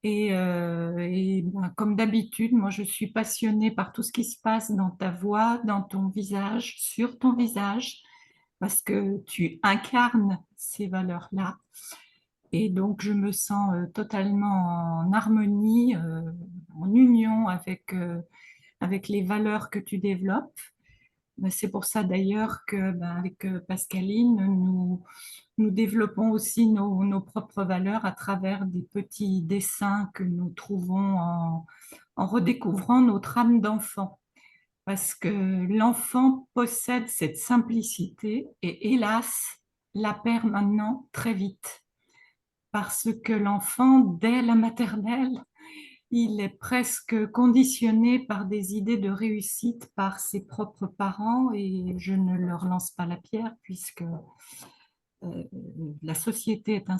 Ben, comme d'habitude, moi je suis passionnée par tout ce qui se passe dans ta voix, dans ton visage, sur ton visage, parce que tu incarnes ces valeurs-là. Et donc je me sens totalement en harmonie, en union avec les valeurs que tu développes. C'est pour ça d'ailleurs que, ben, avec Pascaline, nous développons aussi nos propres valeurs à travers des petits dessins que nous trouvons en redécouvrant notre âme d'enfant. Parce que l'enfant possède cette simplicité et hélas, la perd maintenant très vite. Parce que l'enfant, dès la maternelle, il est presque conditionné par des idées de réussite par ses propres parents et je ne leur lance pas la pierre puisque la société est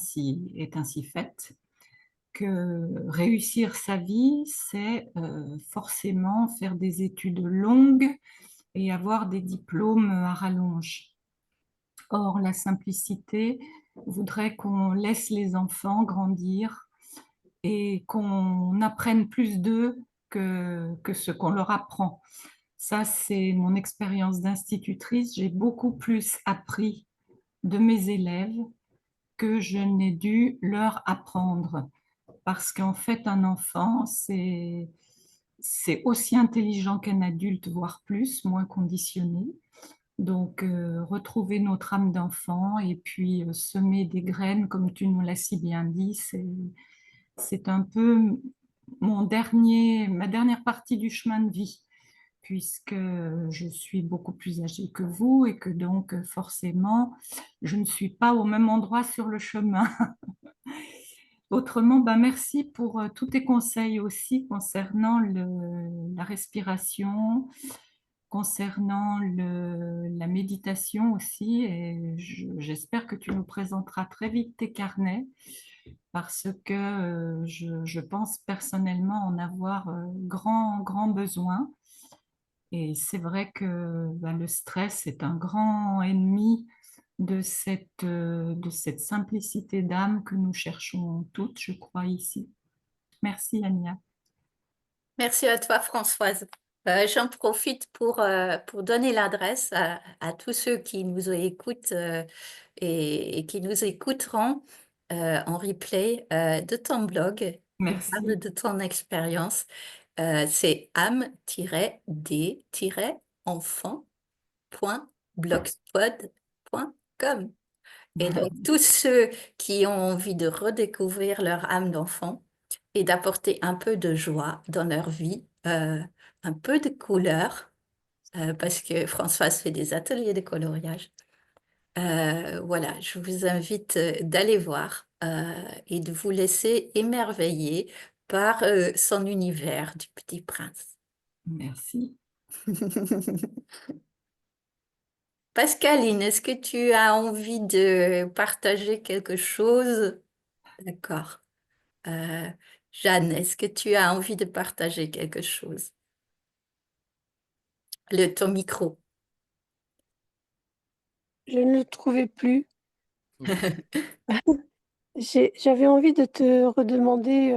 ainsi faite que réussir sa vie, c'est forcément faire des études longues et avoir des diplômes à rallonge. Or, la simplicité voudrait qu'on laisse les enfants grandir et qu'on apprenne plus d'eux que ce qu'on leur apprend. Ça, c'est mon expérience d'institutrice. J'ai beaucoup plus appris de mes élèves que je n'ai dû leur apprendre. Parce qu'en fait, un enfant, c'est aussi intelligent qu'un adulte, voire plus, moins conditionné. Donc, retrouver notre âme d'enfant et puis semer des graines, comme tu nous l'as si bien dit, c'est un peu ma dernière partie du chemin de vie, puisque je suis beaucoup plus âgée que vous et que donc forcément, je ne suis pas au même endroit sur le chemin. Autrement, ben merci pour tous tes conseils aussi concernant la respiration, concernant la méditation aussi. Et j'espère que tu nous présenteras très vite tes carnets parce que je pense personnellement en avoir grand besoin. Et c'est vrai que ben, le stress est un grand ennemi de cette simplicité d'âme que nous cherchons toutes, je crois, ici. Merci, Ania. Merci à toi, Françoise. J'en profite pour donner l'adresse à tous ceux qui nous écoutent et qui nous écouteront en replay de ton blog qui parle Merci. de ton expérience. C'est âme-d-enfant.blogspot.com. Et donc, tous ceux qui ont envie de redécouvrir leur âme d'enfant et d'apporter un peu de joie dans leur vie, un peu de couleur, parce que Françoise fait des ateliers de coloriage. Voilà, je vous invite d'aller voir et de vous laisser émerveiller par son univers du Petit Prince. Merci. Pascaline, est-ce que tu as envie de partager quelque chose? D'accord. Euh, Jeanne, est-ce que tu as envie de partager quelque chose? Ton micro. Je ne le trouvais plus. J'avais envie de te redemander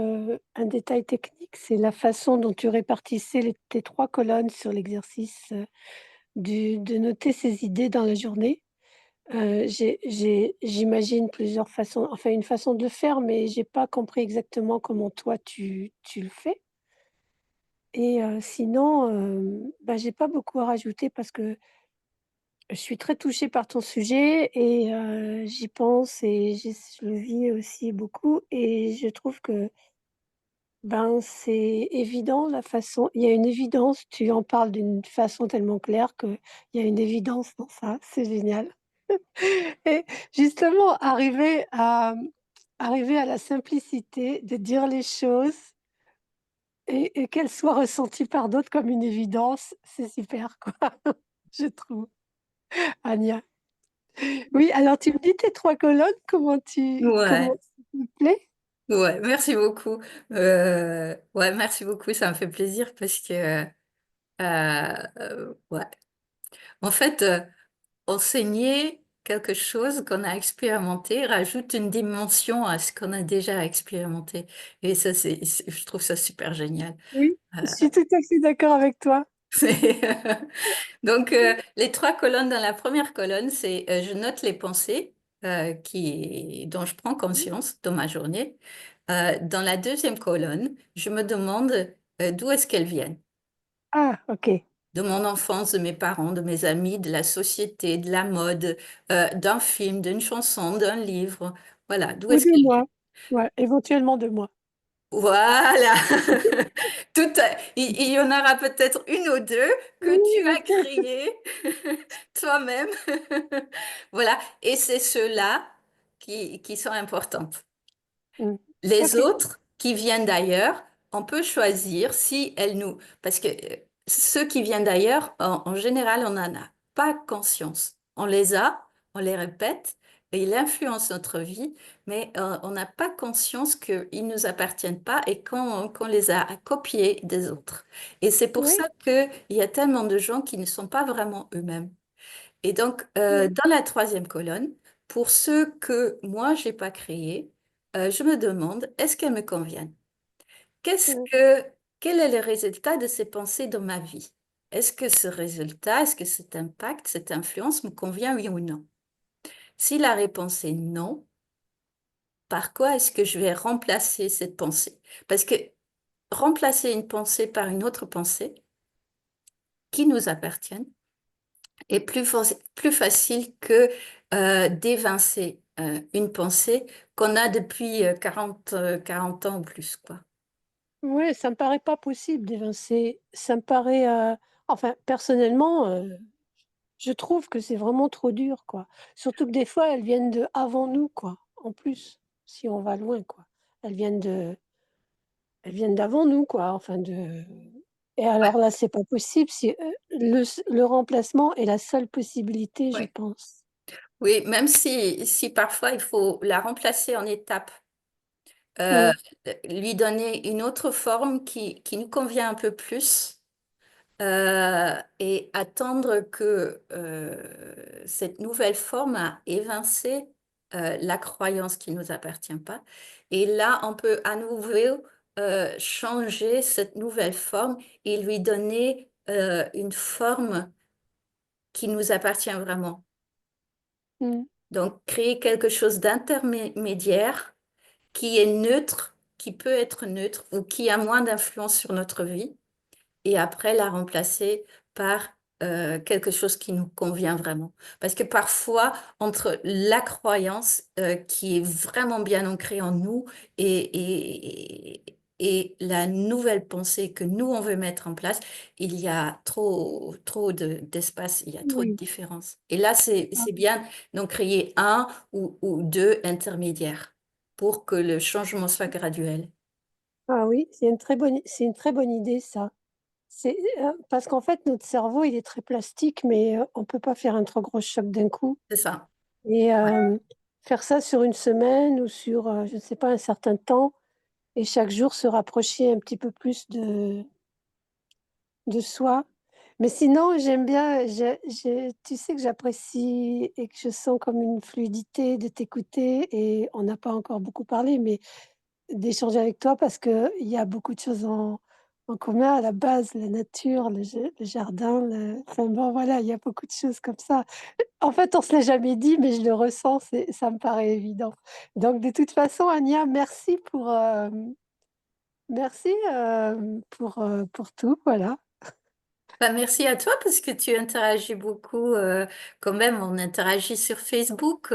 un détail technique, c'est la façon dont tu répartissais tes 3 colonnes sur l'exercice de noter ses idées dans la journée. J'imagine plusieurs façons, enfin une façon de le faire, mais j'ai pas compris exactement comment toi tu le fais. Et sinon, bah, j'ai pas beaucoup à rajouter parce que je suis très touchée par ton sujet et j'y pense et je le vis aussi beaucoup et je trouve que, ben, c'est évident la façon il y a une évidence, tu en parles d'une façon tellement claire qu'il y a une évidence dans ça, c'est génial. Et justement, arriver à la simplicité de dire les choses et qu'elles soient ressenties par d'autres comme une évidence, c'est super, quoi, je trouve. Ania. Oui, alors tu me dis tes 3 colonnes, comment Ouais, s'il te plaît? ouais, merci beaucoup. Ouais, merci beaucoup, ça me fait plaisir parce que, ouais. En fait, enseigner quelque chose qu'on a expérimenté rajoute une dimension à ce qu'on a déjà expérimenté. Et ça, je trouve ça super génial. Oui, Euh, je suis tout à fait d'accord avec toi. c'est- Donc, les 3 colonnes dans la première colonne, c'est je note les pensées dont je prends conscience dans ma journée. Dans la deuxième colonne, je me demande d'où est-ce qu'elles viennent. Ah, OK. De mon enfance, de mes parents, de mes amis, de la société, de la mode, d'un film, d'une chanson, d'un livre. Voilà, d'où Ou est-ce de qu'elles moi. viennent. Ouais, éventuellement de moi. Voilà. Tout, il y en aura peut-être une ou deux que Oui, tu as créées toi-même. Voilà. Et c'est ceux-là qui sont importantes. mmh. Les OK. autres qui viennent d'ailleurs, on peut choisir si elles nous... Parce que ceux qui viennent d'ailleurs, en général, on n'en a pas conscience. On les a, on les répète, et ils influencent notre vie, mais on n'a pas conscience qu'ils ne nous appartiennent pas et qu'on les a copiés des autres. Et c'est pour ça Oui, qu'il y a tellement de gens qui ne sont pas vraiment eux-mêmes. Et donc, oui, dans la troisième colonne, pour ceux que moi, je n'ai pas créés, je me demande, est-ce qu'elles me conviennent? Qu'est-ce mmh, que, quel est le résultat de ces pensées dans ma vie? Est-ce que ce résultat, est-ce que cet impact, cette influence me convient, oui ou non? Si la réponse est non, par quoi est-ce que je vais remplacer cette pensée? Parce que remplacer une pensée par une autre pensée qui nous appartienne, est plus facile que d'évincer une pensée qu'on a depuis 40 ans ou plus, quoi. ouais, ça me paraît pas possible d'évincer. Ça me paraît, enfin, personnellement, je trouve que c'est vraiment trop dur, quoi. Surtout que des fois, elles viennent de avant nous, quoi, en plus, si on va loin, quoi. Elles viennent de elles viennent d'avant nous, quoi, enfin de et alors là, c'est pas possible, si, le remplacement est la seule possibilité, je Oui. pense. Oui, même si parfois il faut la remplacer en étapes, euh, Mmh, lui donner une autre forme qui nous convient un peu plus. Et attendre que cette nouvelle forme a évincé la croyance qui ne nous appartient pas. Et là, on peut à nouveau changer cette nouvelle forme et lui donner une forme qui nous appartient vraiment. mmh, Donc, créer quelque chose d'intermédiaire qui est neutre, qui peut être neutre ou qui a moins d'influence sur notre vie et après la remplacer par quelque chose qui nous convient vraiment. Parce que parfois, entre la croyance qui est vraiment bien ancrée en nous et la nouvelle pensée que nous, on veut mettre en place, il y a trop d'espace, il y a trop de Oui. différence. Et là, c'est bien d'en créer un ou deux intermédiaires pour que le changement soit graduel. Ah oui, c'est une très bonne idée ça. C'est, parce qu'en fait, notre cerveau, il est très plastique, mais on peut pas faire un trop gros choc d'un coup C'est ça. et Ouais. faire ça sur une semaine ou sur, je ne sais pas, un certain temps et chaque jour se rapprocher un petit peu plus de soi. Mais sinon, j'aime bien, tu sais que j'apprécie et que je sens comme une fluidité de t'écouter et on n'a pas encore beaucoup parlé, mais d'échanger avec toi parce qu'il y a beaucoup de choses en commun à la base, la nature, le jardin, enfin bon, voilà, il y a beaucoup de choses comme ça. En fait, on se l'est jamais dit, mais je le ressens, ça me paraît évident. Donc, de toute façon, Ania, merci pour tout, voilà. Bah, merci à toi parce que tu interagis beaucoup. Quand même, on interagit sur Facebook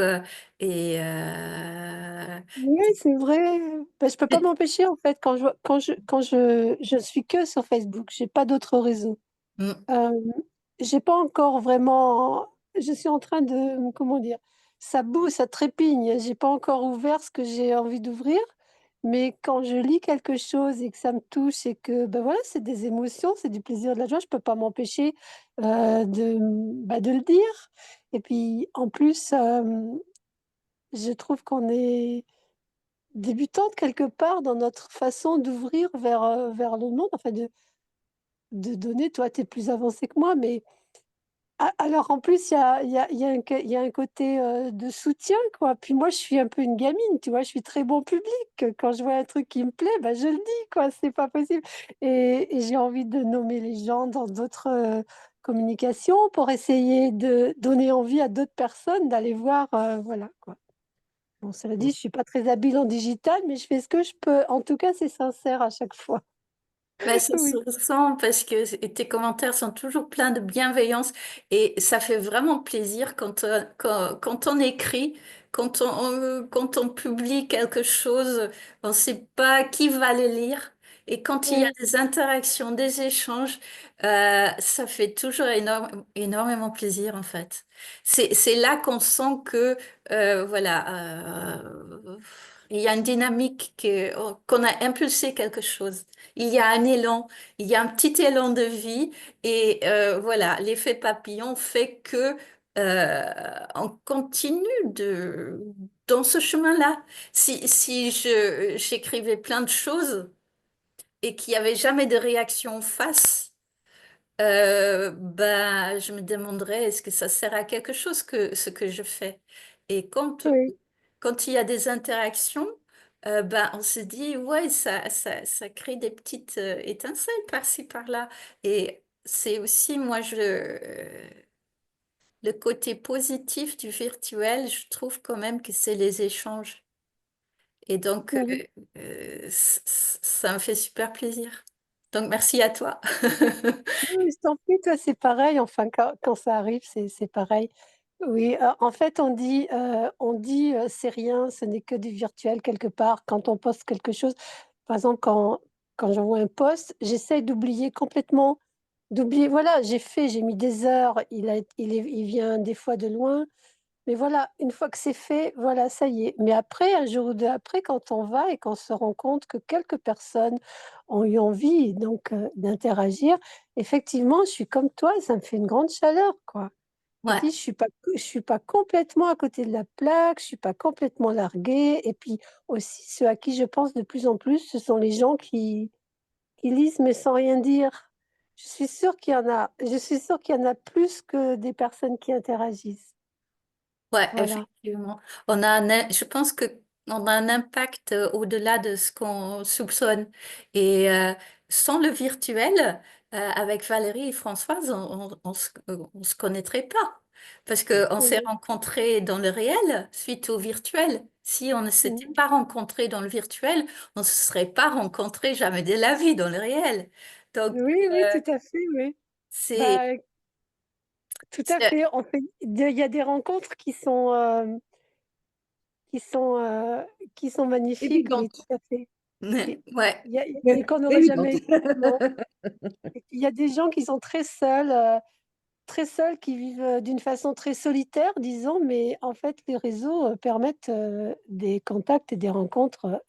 et Oui, c'est vrai. Ben, je peux pas m'empêcher, en fait, je suis que sur Facebook, j'ai pas d'autres réseaux. mm, Hem, j'ai pas encore vraiment je suis en train de comment dire? Ça bouge, ça trépigne, j'ai pas encore ouvert ce que j'ai envie d'ouvrir, mais quand je lis quelque chose et que ça me touche et que, ben, voilà, c'est des émotions, c'est du plaisir, de la joie, je peux pas m'empêcher, de le dire et puis, en plus, je trouve qu'on est débutante quelque part dans notre façon d'ouvrir vers le monde, enfin de donner. Toi, tu es plus avancée que moi, mais alors en plus, il y a un côté, de soutien, quoi. Puis moi, je suis un peu une gamine, tu vois? Je suis très bon public. Quand je vois un truc qui me plaît, bah, je le dis, quoi, c'est pas possible et j'ai envie de nommer les gens dans d'autres, communications pour essayer de donner envie à d'autres personnes d'aller voir, voilà, quoi. Bon, cela dit, je suis pas très habile en digital, mais je fais ce que je peux. En tout cas, c'est sincère à chaque fois. bah, ça se Oui, ressent parce que tes commentaires sont toujours pleins de bienveillance et ça fait vraiment plaisir quand on écrit, quand on publie quelque chose, on ne sait pas qui va le lire. Et quand il y a oui, des interactions, des échanges, ça fait toujours énormément plaisir en fait. C'est là qu'on sent que, voilà, il y a une dynamique qu'on a impulsé quelque chose. Il y a un élan, il y a un petit élan de vie et voilà, l'effet papillon fait que on continue dans ce chemin-là. Si j'écrivais plein de choses et qu'il n'y avait jamais de réaction en face, bah, je me demanderais est-ce que ça sert à quelque chose que ce que je fais. Et oui, quand il y a des interactions, ben, on se dit, ouais, ça crée des petites étincelles par-ci, par-là. Et c'est aussi, moi, le côté positif du virtuel, je trouve quand même que c'est les échanges. Et donc, oui. ça me fait super plaisir. Donc, merci à toi. Oui, je t'en prie, toi, c'est pareil, enfin, quand ça arrive, c'est pareil. Oui, en fait, «C'est rien, ce n'est que du virtuel» quelque part, quand on poste quelque chose. Par exemple, quand j'envoie un post, j'essaie d'oublier voilà, j'ai mis des heures, il vient des fois de loin, mais voilà, une fois que c'est fait, voilà, ça y est. Mais après, un jour ou 2 après, quand on va et qu'on se rend compte que quelques personnes ont eu envie donc d'interagir, effectivement, je suis comme toi, ça me fait une grande chaleur, quoi. Je me Ouais. dis: Je suis pas complètement à côté de la plaque, je suis pas complètement larguée» et puis aussi, ceux à qui je pense de plus en plus, ce sont les gens qui lisent mais sans rien dire. Je suis sûre qu'il y en a plus que des personnes qui interagissent. Ouais, Voilà. effectivement. Je pense que on a un impact au-delà de ce qu'on soupçonne. Et sans le virtuel, avec Valérie et Françoise, on se connaîtrait pas. Parce qu'on s'est Oui. rencontrés dans le réel suite au virtuel. Si on ne s'était Mmh. pas rencontrés dans le virtuel, on ne se serait pas rencontrés jamais de la vie dans le réel. Donc, Oui, oui, euh, tout à fait, oui. c'est Bah, Tout à fait. Il y a des rencontres qui sont, euh, qui sont magnifiques, oui, Évidente. tout à fait. Et, Ouais, et qu'on n'aurait jamais Évidente. eu autrement. Et il y a des gens qui sont très seuls, qui vivent d'une façon très solitaire, disons, mais en fait, les réseaux permettent des contacts et des rencontres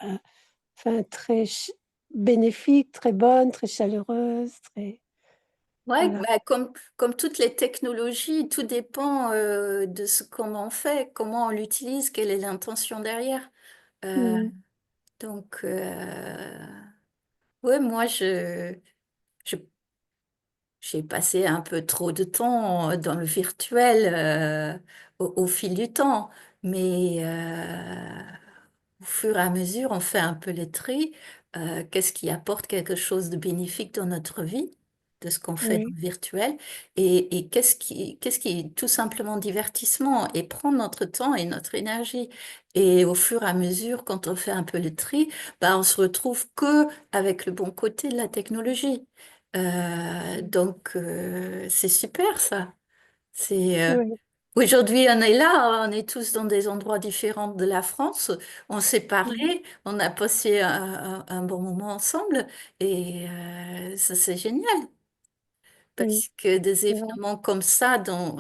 enfin, bénéfiques, très bonnes, très chaleureuses, très... ouais, Voilà. bah, comme toutes les technologies, tout dépend de ce qu'on en fait, comment on l'utilise, quelle est l'intention derrière. Euh, Mm. donc, ouais, moi, je- j'ai passé un peu trop de temps dans le virtuel au fil du temps, mais au fur et à mesure, on fait un peu les tri. Qu'est-ce qui apporte quelque chose de bénéfique dans notre vie, de ce qu'on fait dans Oui, le virtuel, et qu'est-ce qui est tout simplement divertissement et prendre notre temps et notre énergie. Et au fur et à mesure, quand on fait un peu le tri, ben, on se retrouve que avec le bon côté de la technologie. Donc, c'est super ça. C'est, oui, aujourd'hui, on est là, on est tous dans des endroits différents de la France. On s'est mm, parlé, on a passé un bon moment ensemble et ça, c'est génial. oui, Parce que des c'est vrai. événements comme ça dans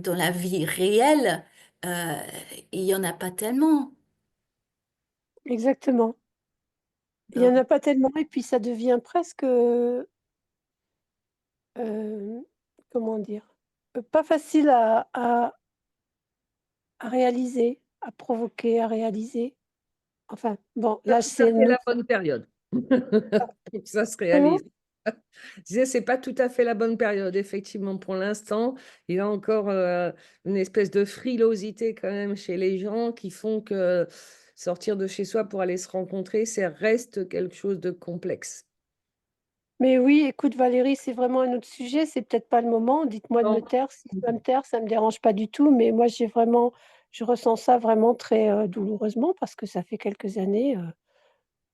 la vie réelle, euh, il n'y en a pas tellement. Exactement. Il n'y en Donc, a pas tellement, et puis ça devient presque, comment dire, pas facile à réaliser, à provoquer, à réaliser. Enfin, bon, Pas là, tout à c'est fait nous. la bonne période pour que ça se Comment? réalise. Je disais, c'est pas tout à fait la bonne période, effectivement, pour l'instant. Il y a encore une espèce de frilosité quand même chez les gens qui font que sortir de chez soi pour aller se rencontrer, ça reste quelque chose de complexe. Mais oui, écoute Valérie, c'est vraiment un autre sujet, c'est peut-être pas le moment. Dites-moi de me Non. taire, si je dois me taire, ça me dérange pas du tout, mais moi je ressens ça vraiment très douloureusement parce que ça fait quelques années.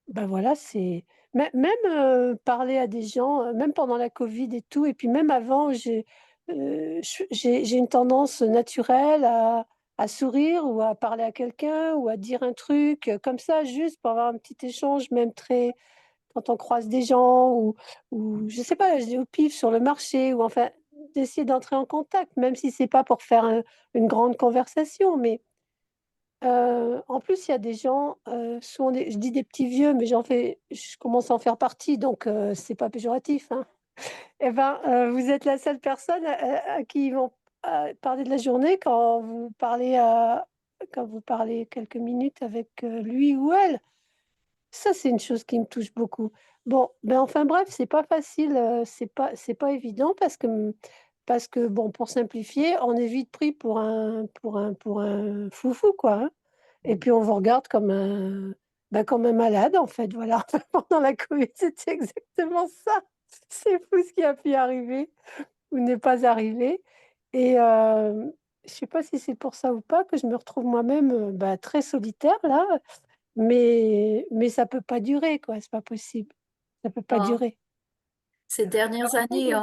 Ben voilà, c'est même parler à des gens, même pendant la Covid et tout, et puis même avant, j'ai une tendance naturelle à sourire ou à parler à quelqu'un ou à dire un truc comme ça, juste pour avoir un petit échange, même très quand on croise des gens ou je sais pas, je dis au pif sur le marché ou enfin d'essayer d'entrer en contact, même si c'est pas pour faire une grande conversation, mais en plus, il y a des gens, souvent je dis des petits vieux, mais je commence à en faire partie, donc c'est pas péjoratif, hein. Eh ben, vous êtes la seule personne à qui ils vont parler de la journée quand vous parlez quelques minutes avec lui ou elle. Ça, c'est une chose qui me touche beaucoup. Bon, ben enfin bref, c'est pas facile, c'est pas évident parce que bon, pour simplifier, on est vite pris pour un foufou, quoi, hein. Et puis on vous regarde comme un malade, en fait, voilà. Pendant la Covid, c'était exactement ça. C'est fou ce qui a pu arriver ou n'est pas arrivé. Et je sais pas si c'est pour ça ou pas que je me retrouve moi-même très solitaire là, mais ça peut pas durer, quoi. C'est pas possible. Ça peut pas hein, durer. ces dernières années,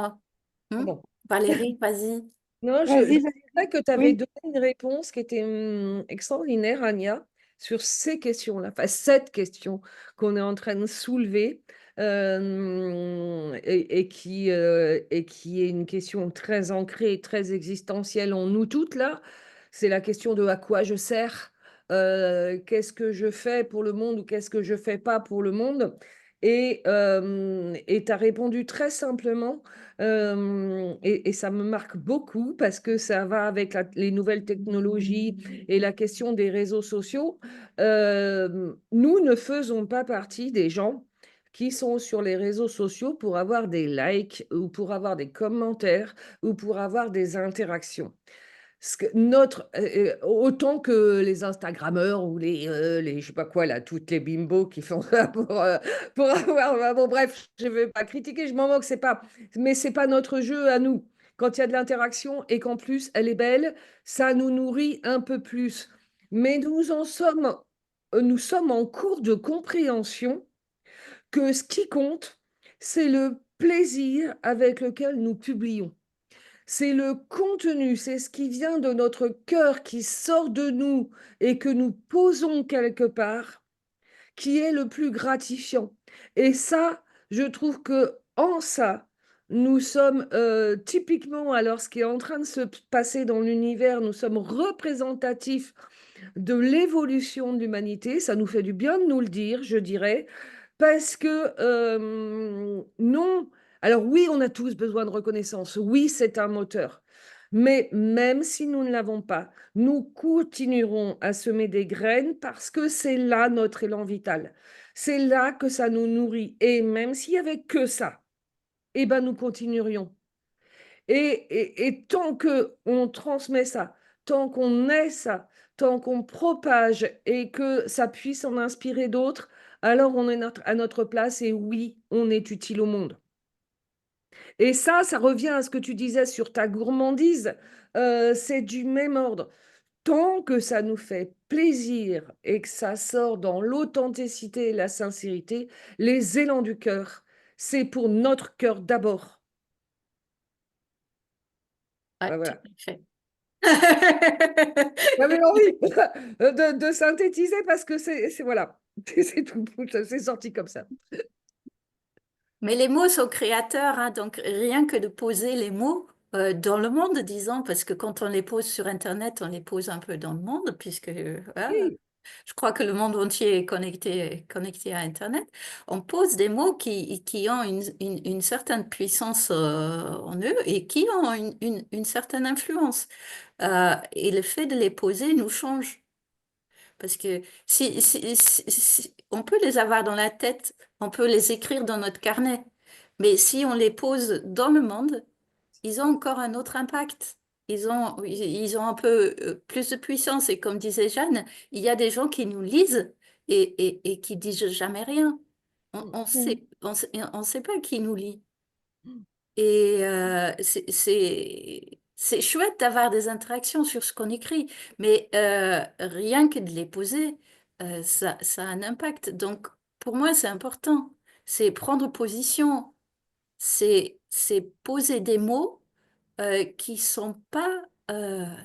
Pardon. Valérie, vas-y. Non, Vas-y, je trouvais que tu avais oui. donné une réponse qui était extraordinaire, Anya, sur ces questions-là, enfin cette question qu'on est en train de soulever et qui est une question très ancrée, très existentielle en nous toutes, là. C'est la question de à quoi je sers, qu'est-ce que je fais pour le monde ou qu'est-ce que je fais pas pour le monde. Et tu as répondu très simplement et ça me marque beaucoup parce que ça va avec les nouvelles technologies et la question des réseaux sociaux. Nous ne faisons pas partie des gens qui sont sur les réseaux sociaux pour avoir des likes ou pour avoir des commentaires ou pour avoir des interactions. Autant que les Instagrammeurs ou les je sais pas quoi là, toutes les bimbos qui font ça pour avoir, bon bref, je vais pas critiquer, je m'en moque, mais c'est pas notre jeu à nous. Quand il y a de l'interaction et qu'en plus elle est belle, ça nous nourrit un peu plus. Mais nous sommes en cours de compréhension que ce qui compte, c'est le plaisir avec lequel nous publions. c'est le contenu, c'est ce qui vient de notre cœur, qui sort de nous et que nous posons quelque part, qui est le plus gratifiant. Et ça, je trouve que en ça, nous sommes typiquement, alors ce qui est en train de se passer dans l'univers, nous sommes représentatifs de l'évolution de l'humanité. Ça nous fait du bien de nous le dire, je dirais, parce que non, alors oui, on a tous besoin de reconnaissance, oui, c'est un moteur. Mais même si nous ne l'avons pas, nous continuerons à semer des graines parce que c'est là notre élan vital. C'est là que ça nous nourrit. Et même s'il n'y avait que ça, eh ben, nous continuerions. Et tant qu'on transmet ça, tant qu'on est ça, tant qu'on propage et que ça puisse en inspirer d'autres, alors on est à notre place et oui, on est utile au monde. Et ça revient à ce que tu disais sur ta gourmandise. C'est du même ordre. Tant que ça nous fait plaisir et que ça sort dans l'authenticité et la sincérité, les élans du cœur, c'est pour notre cœur d'abord. Ouais, Ben tout voilà. à fait. J'avais envie de synthétiser parce que voilà, c'est tout, c'est sorti comme ça. Mais les mots sont créateurs, hein, donc rien que de poser les mots dans le monde, disons, parce que quand on les pose sur Internet, on les pose un peu dans le monde, puisque voilà, Oui, je crois que le monde entier est connecté à Internet. On pose des mots qui ont une certaine puissance en eux et qui ont une certaine influence. Et le fait de les poser nous change. Parce que on peut les avoir dans la tête, on peut les écrire dans notre carnet, mais si on les pose dans le monde, ils ont encore un autre impact. Ils ont un peu plus de puissance. Et comme disait Jeanne, il y a des gens qui nous lisent et qui disent jamais rien. Mm. On sait pas qui nous lit. Et c'est chouette d'avoir des interactions sur ce qu'on écrit, mais rien que de les poser, ça a un impact. Donc, pour moi, c'est important. C'est prendre position, c'est poser des mots qui sont pas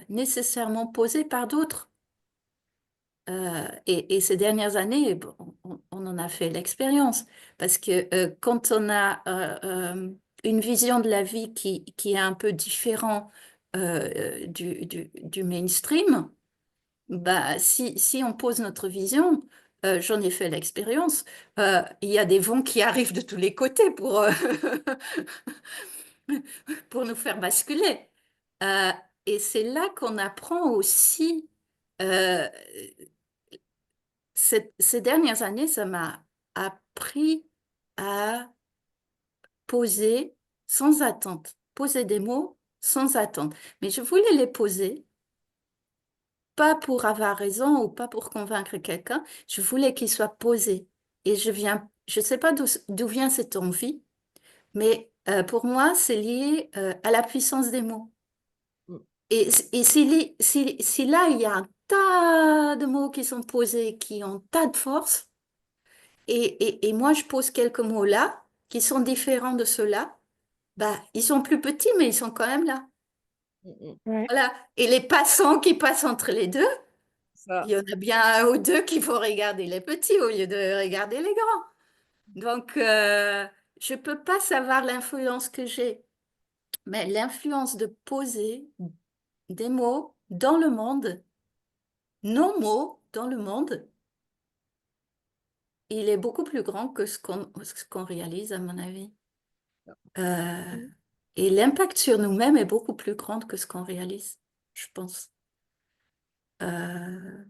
nécessairement posés par d'autres. Et ces dernières années, bon, on en a fait l'expérience. Parce que quand on a une vision de la vie qui est un peu différente du mainstream, bah, si on pose notre vision, j'en ai fait l'expérience, il y a des vents qui arrivent de tous les côtés pour nous faire basculer. Euh, et c'est là qu'on apprend aussi euh, ces dernières années, ça m'a appris à poser sans attente, poser des mots sans attente. Mais je voulais les poser, pas pour avoir raison ou pas pour convaincre quelqu'un, je voulais qu'ils soient posés. Et je ne sais pas d'où vient cette envie, mais pour moi, c'est lié à la puissance des mots. Et si là, il y a un tas de mots qui sont posés, qui ont un tas de force, et moi, je pose quelques mots là, qui sont différents de ceux-là. Bah, ils sont plus petits, mais ils sont quand même là. Ouais. Voilà. Et les passants qui passent entre les deux, il ça. y en a bien un ou deux qui vont regarder les petits au lieu de regarder les grands. Donc, je ne peux pas savoir l'influence que j'ai, mais l'influence de poser des mots dans le monde, nos mots dans le monde, il est beaucoup plus grand que ce qu'on réalise, à mon avis. Euh, Mm. et l'impact sur nous-mêmes est beaucoup plus grand que ce qu'on réalise, je pense. Euh,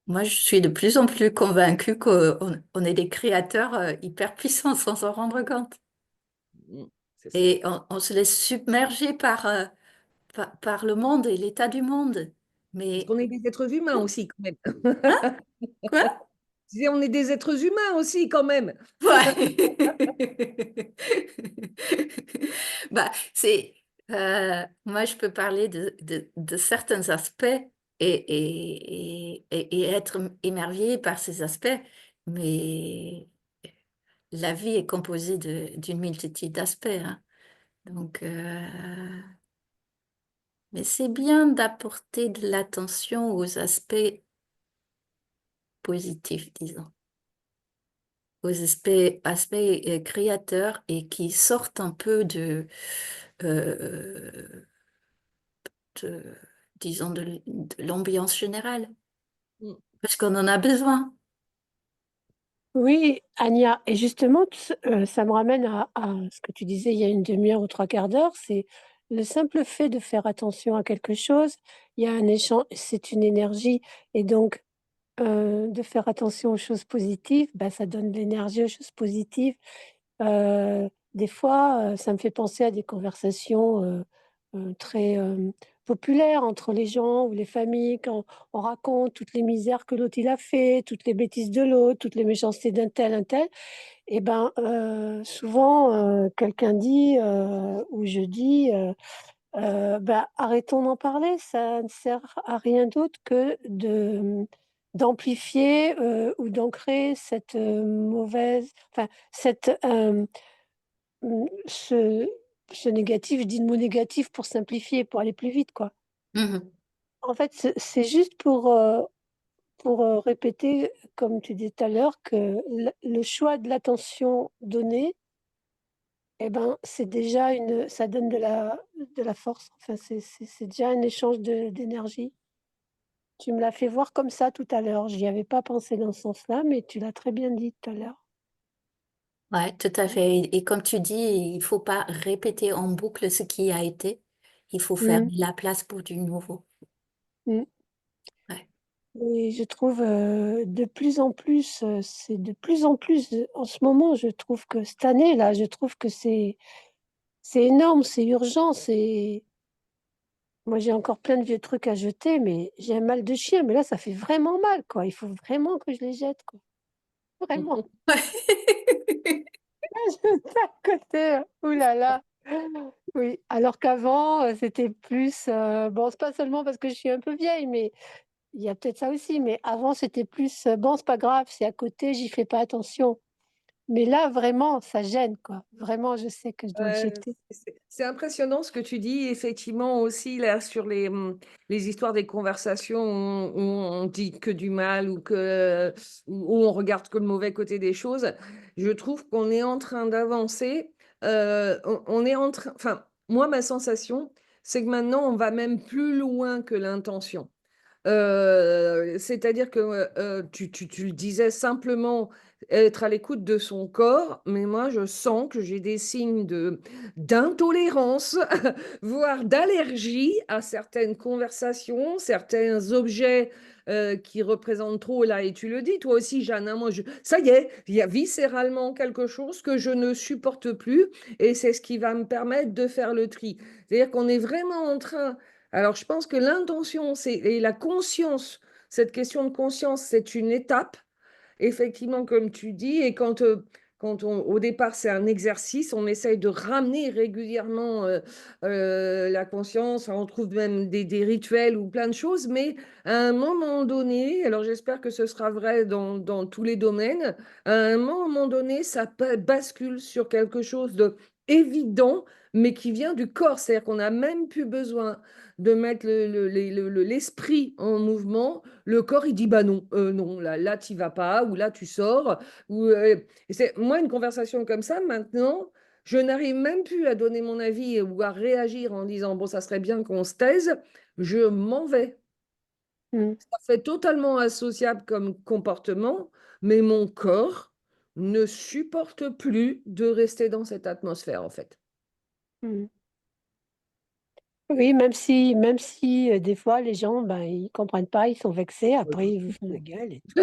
moi, je suis de plus en plus convaincue qu'on est des créateurs hyper puissants sans s'en rendre compte. C'est ça. Et on se laisse submerger par le monde et l'état du monde. Parce Mais, qu'on est des êtres humains aussi, quand même. hein? Quoi? On est des êtres humains aussi, quand même. Ouais. Bah, moi, je peux parler de certains aspects et être émerveillée par ces aspects, mais la vie est composée d'une multitude d'aspects, hein. Donc, mais c'est bien d'apporter de l'attention aux aspects positifs, disons, aux aspects créateurs et qui sortent un peu euh, de, disons, de l'ambiance générale, Mm. parce qu'on en a besoin. Oui, Anya, et justement, ça me ramène à ce que tu disais il y a une demi-heure ou trois quarts d'heure, c'est le simple fait de faire attention à quelque chose, il y a un échange, c'est une énergie, et donc de faire attention aux choses positives, bah, ça donne de l'énergie aux choses positives. Des fois, ça me fait penser à des conversations, très, populaires entre les gens ou les familles quand on raconte toutes les misères que l'autre il a fait, toutes les bêtises de l'autre, toutes les méchancetés d'un tel, un tel et ben, souvent, quelqu'un dit, ou je dis, bah, arrêtons d'en parler, ça ne sert à rien d'autre que d'amplifier, ou d'ancrer cette, mauvaise enfin cette, ce négatif, je dis le mot négatif pour simplifier, pour aller plus vite, quoi. Mhm. En fait, c'est juste pour, répéter, comme tu disais tout à l'heure, que le choix de l'attention donnée, et ben, c'est déjà ça donne de la force. Enfin, c'est déjà un échange d'énergie. Tu me l'as fait voir comme ça tout à l'heure. J'y avais pas pensé dans ce sens-là, mais tu l'as très bien dit tout à l'heure. Ouais, tout à fait. Et comme tu dis, il faut pas répéter en boucle ce qui a été. Il faut faire Mmh, de la place pour du nouveau. mmh. Ouais. Et je trouve, de plus en plus, c'est de plus en plus, en ce moment, je trouve que cette année-là, je trouve que c'est énorme, c'est urgent, c'est moi, j'ai encore plein de vieux trucs à jeter, mais j'ai un mal de chien, mais là, ça fait vraiment mal, quoi. Il faut vraiment que je les jette, quoi. Vraiment. Je à côté, ouh là là. Oui, alors qu'avant, c'était plus, bon, c'est pas seulement parce que je suis un peu vieille, mais il y a peut-être ça aussi, mais avant, c'était plus, bon, c'est pas grave, c'est à côté, j'y fais pas attention. Mais là, vraiment, ça gêne, quoi. Vraiment, je sais que je dois le jeter. C'est impressionnant ce que tu dis, effectivement, aussi là sur les histoires des conversations où on dit que du mal ou où on regarde que le mauvais côté des choses. Je trouve qu'on est en train d'avancer. On est en train, enfin, moi, ma sensation, c'est que maintenant, on va même plus loin que l'intention. C'est-à-dire que tu le disais simplement, être à l'écoute de son corps, mais moi je sens que j'ai des signes d'intolérance, voire d'allergie à certaines conversations, certains objets qui représentent trop là. Et tu le dis, toi aussi, Jeanne, hein, ça y est, il y a viscéralement quelque chose que je ne supporte plus, et c'est ce qui va me permettre de faire le tri. C'est-à-dire qu'on est vraiment en train alors, je pense que l'intention et la conscience, cette question de conscience, c'est une étape, effectivement, comme tu dis, et au départ, c'est un exercice, on essaye de ramener régulièrement la conscience, on trouve même des rituels ou plein de choses, mais à un moment donné, alors j'espère que ce sera vrai dans tous les domaines, à un moment donné, ça bascule sur quelque chose de évident, mais qui vient du corps, c'est-à-dire qu'on n'a même plus besoin de mettre l'esprit en mouvement. Le corps, il dit, bah non, non, là tu vas pas, ou là, tu sors. Moi, une conversation comme ça, maintenant, je n'arrive même plus à donner mon avis ou à réagir en disant, bon, ça serait bien qu'on se taise. Je m'en vais. Mmh, Ça fait totalement associable comme comportement, mais mon corps ne supporte plus de rester dans cette atmosphère, en fait. mmh. Oui, même si, des fois, les gens, ben, ils comprennent pas, ils sont vexés, après ils vous font la gueule et tout.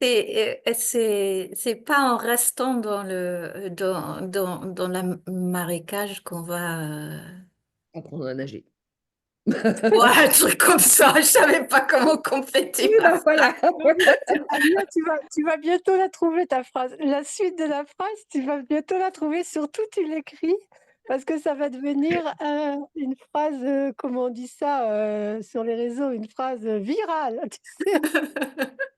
Et c'est pas en restant dans la marécage qu'on va, Apprendre à nager. ouais, un truc comme ça. Je savais pas comment Oui, compléter ma bah phrase. voilà. Alia, tu vas bientôt la trouver, ta phrase. La suite de la phrase, tu vas bientôt la trouver. Surtout, tu l'écris. Parce que ça va devenir une phrase, comment on dit ça sur les réseaux, une phrase virale. Tu sais,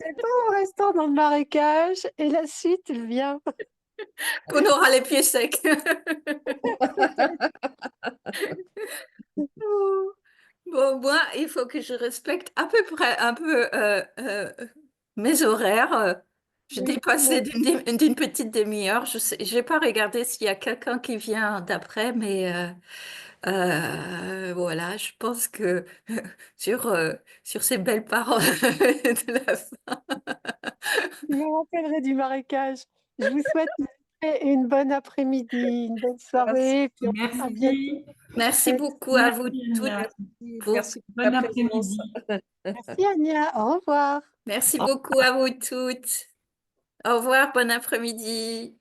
c'est pas en restant dans le marécage et la suite vient. Qu'on aura les pieds secs. Bon, moi, il faut que je respecte à peu près un peu mes horaires. Je Oui, dépassais moi, d'une petite demi-heure. Je sais, j'ai pas regardé s'il y a quelqu'un qui vient d'après, mais voilà, je pense que sur ces belles paroles de la fin. je me rappellerai du marécage. Je vous souhaite une bonne après-midi, une bonne soirée, et puis à bientôt. Merci. Merci beaucoup à vous Merci, toutes Ania. pour. Merci pour Bon ta présence. après-midi. Merci Ania, au revoir. Merci beaucoup à vous toutes. Au revoir, bon après-midi.